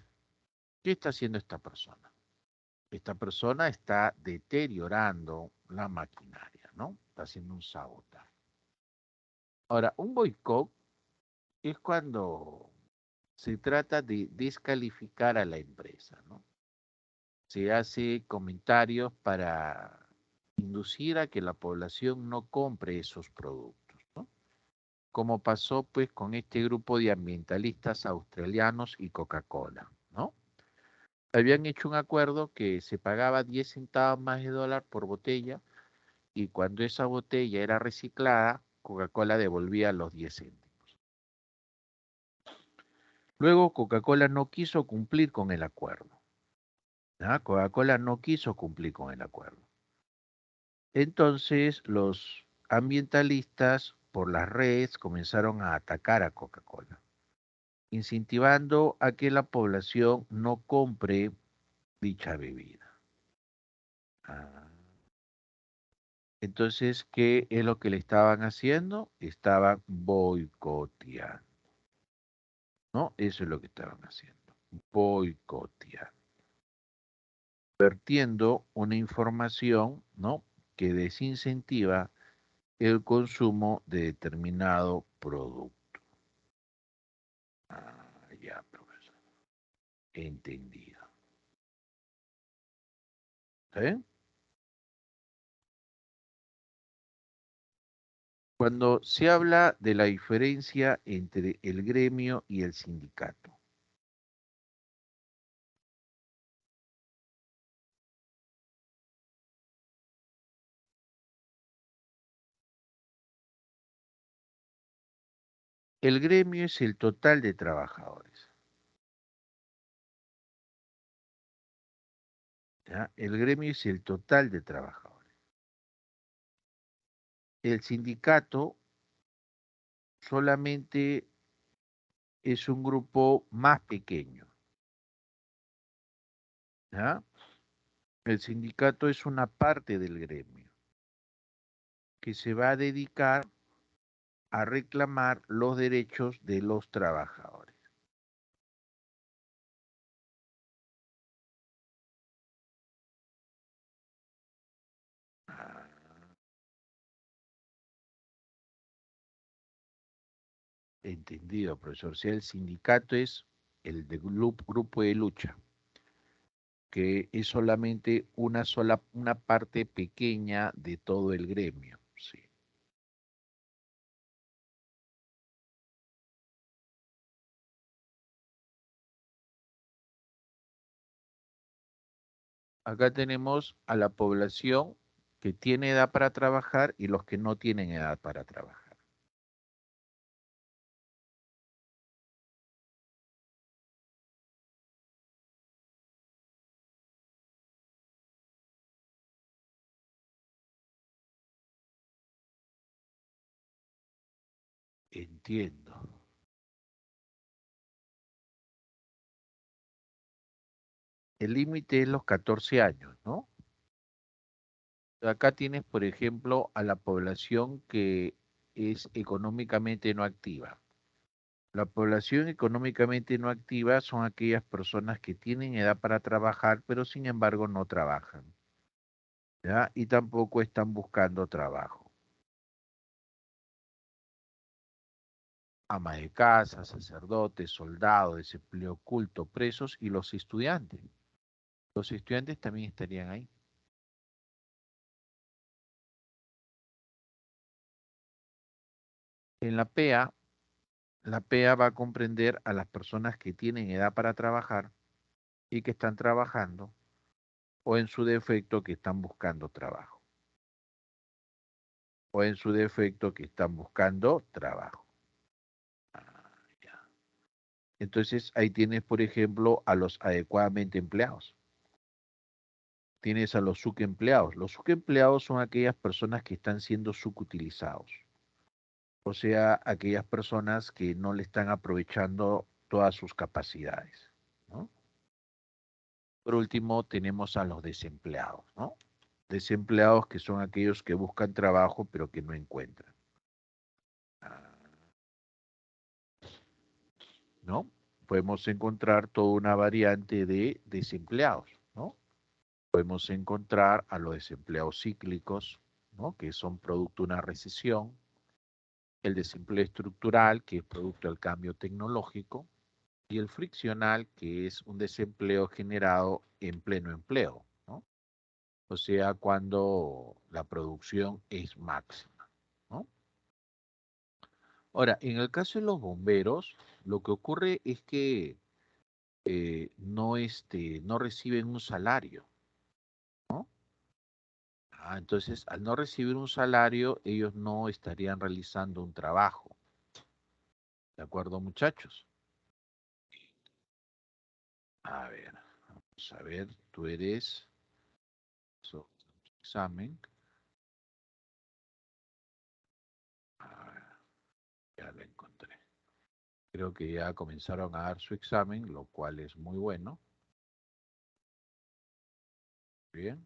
¿Qué está haciendo esta persona? Esta persona está deteriorando la maquinaria, ¿no? Está haciendo un sabotaje. Ahora, un boicot es cuando se trata de descalificar a la empresa, ¿no? Se hace comentarios para inducir a que la población no compre esos productos, ¿no? Como pasó pues con este grupo de ambientalistas australianos y Coca-Cola, ¿no? Habían hecho un acuerdo que se pagaba 10 centavos más de dólar por botella y cuando esa botella era reciclada, Coca-Cola devolvía los 10 céntimos. Luego Coca-Cola no quiso cumplir con el acuerdo. ¿Ah? Coca-Cola no quiso cumplir con el acuerdo. Entonces los ambientalistas por las redes comenzaron a atacar a Coca-Cola, incentivando a que la población no compre dicha bebida. Ah, entonces, ¿qué es lo que le estaban haciendo? Estaban boicoteando, ¿no? Eso es lo que estaban haciendo, boicoteando, vertiendo una información, ¿no? Que desincentiva el consumo de determinado producto. Ah, ya, profesor. entendido. ¿Está bien? Cuando se habla de la diferencia entre el gremio y el sindicato, el gremio es el total de trabajadores. ¿Ya? El gremio es el total de trabajadores. El sindicato solamente es un grupo más pequeño. ¿Ya? El sindicato es una parte del gremio que se va a dedicar a reclamar los derechos de los trabajadores. Ah, entendido, profesor. O sea, el sindicato es el de grupo de lucha, que es solamente una parte pequeña de todo el gremio. Sí. Acá tenemos a la población que tiene edad para trabajar y los que no tienen edad para trabajar. Entiendo. El límite es los 14 años, ¿no? Acá tienes, por ejemplo, a la población que es económicamente no activa. La población económicamente no activa son aquellas personas que tienen edad para trabajar, pero sin embargo no trabajan, ¿ya? Y tampoco están buscando trabajo. Ama de casa, sacerdotes, soldados, desempleo oculto, presos y los estudiantes. Los estudiantes también estarían ahí. En la PEA va a comprender a las personas que tienen edad para trabajar y que están trabajando o en su defecto que están buscando trabajo. O en su defecto que están buscando trabajo. Ah, ya. Entonces ahí tienes, por ejemplo, a los adecuadamente empleados. Tienes a los subempleados. Los subempleados son aquellas personas que están siendo subutilizados. O sea, aquellas personas que no le están aprovechando todas sus capacidades, ¿no? Por último, tenemos a los desempleados, ¿no? Desempleados que son aquellos que buscan trabajo pero que no encuentran. Ah, ¿no? Podemos encontrar toda una variante de desempleados, ¿no? Podemos encontrar a los desempleados cíclicos, ¿no? Que son producto de una recesión, el desempleo estructural, que es producto del cambio tecnológico, y el friccional, que es un desempleo generado en pleno empleo, ¿no? O sea, cuando la producción es máxima, ¿no? Ahora, en el caso de los bomberos, lo que ocurre es que no reciben un salario, ¿no? Ah, entonces, al no recibir un salario, ellos no estarían realizando un trabajo. ¿De acuerdo, muchachos? A ver, vamos a ver, tú eres examen. A ver, ya lo encontré. Creo que ya comenzaron a dar su examen, lo cual es muy bueno. Bien.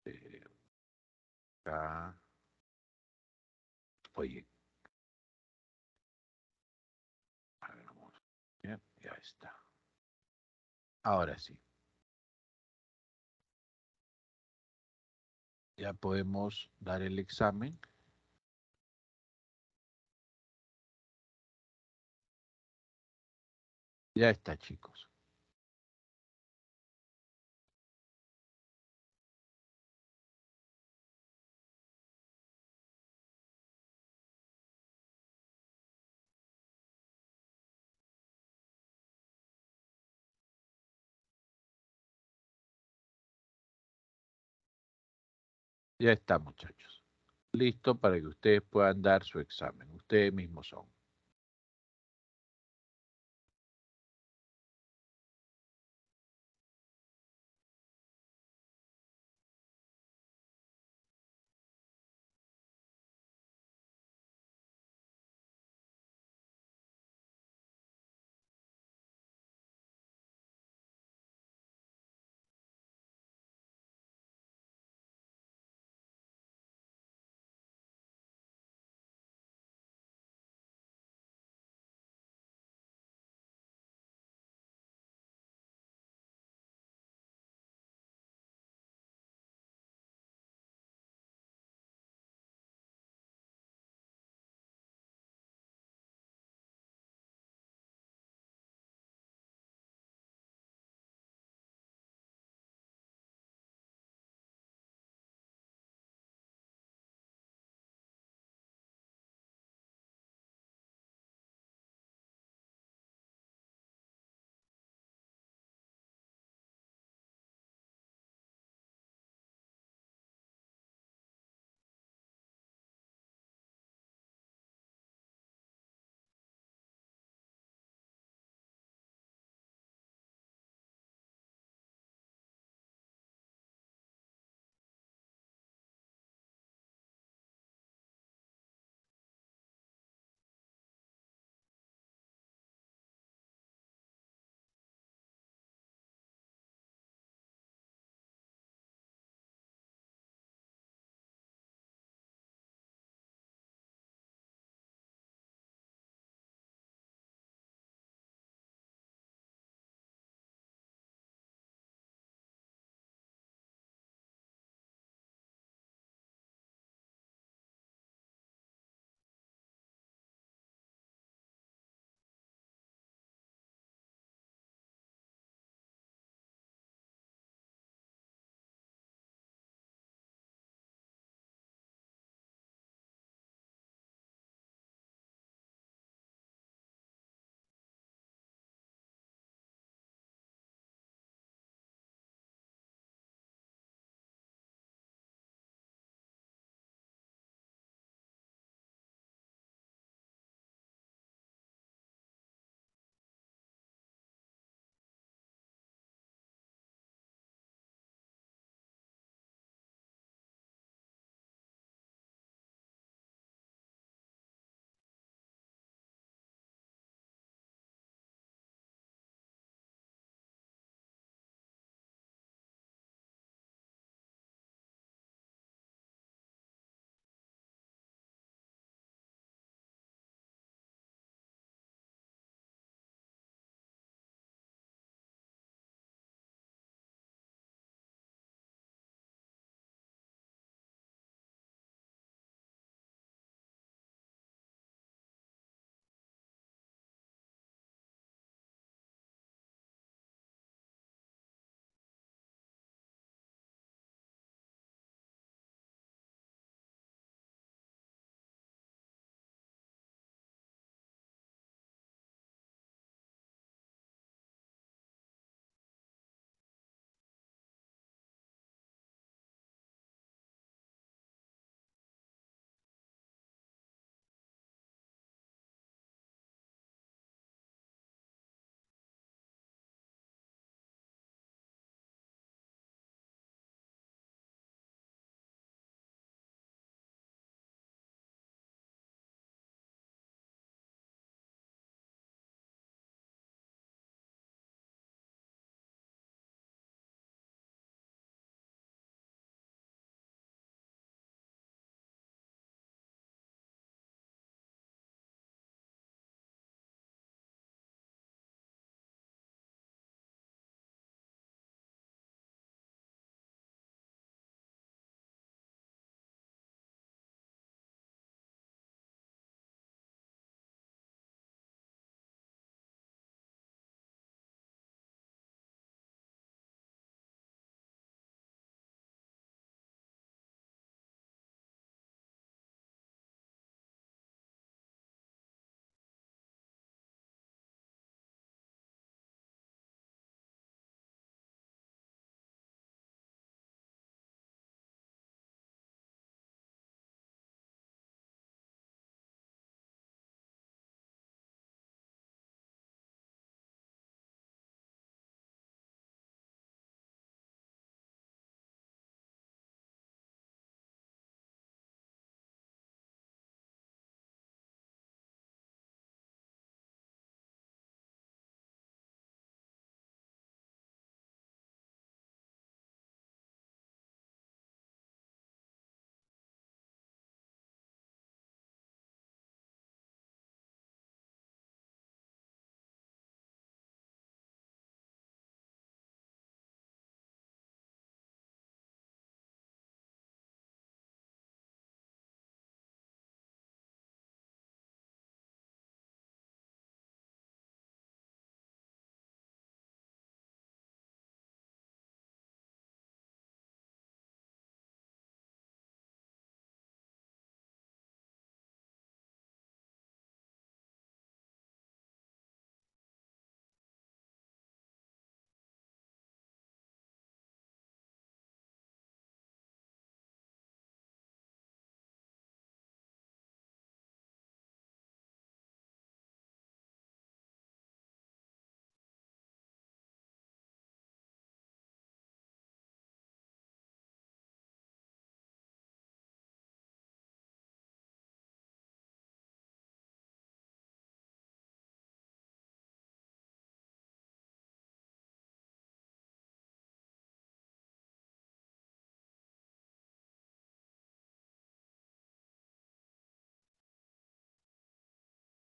Eh, acá. Oye, a ver, vamos. Bien, ya está. Ahora sí, ya podemos dar el examen. Ya está, chicos. Ya está, muchachos. Listo para que ustedes puedan dar su examen. Ustedes mismos son.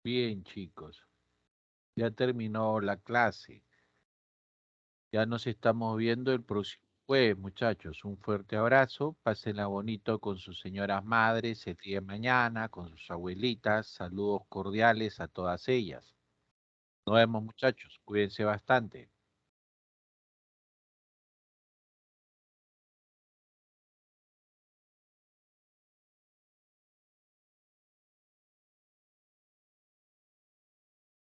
Bien, chicos. Ya terminó la clase. Ya nos estamos viendo el próximo jueves, muchachos. Un fuerte abrazo. Pásenla bonito con sus señoras madres el día de mañana, con sus abuelitas. Saludos cordiales a todas ellas. Nos vemos, muchachos. Cuídense bastante.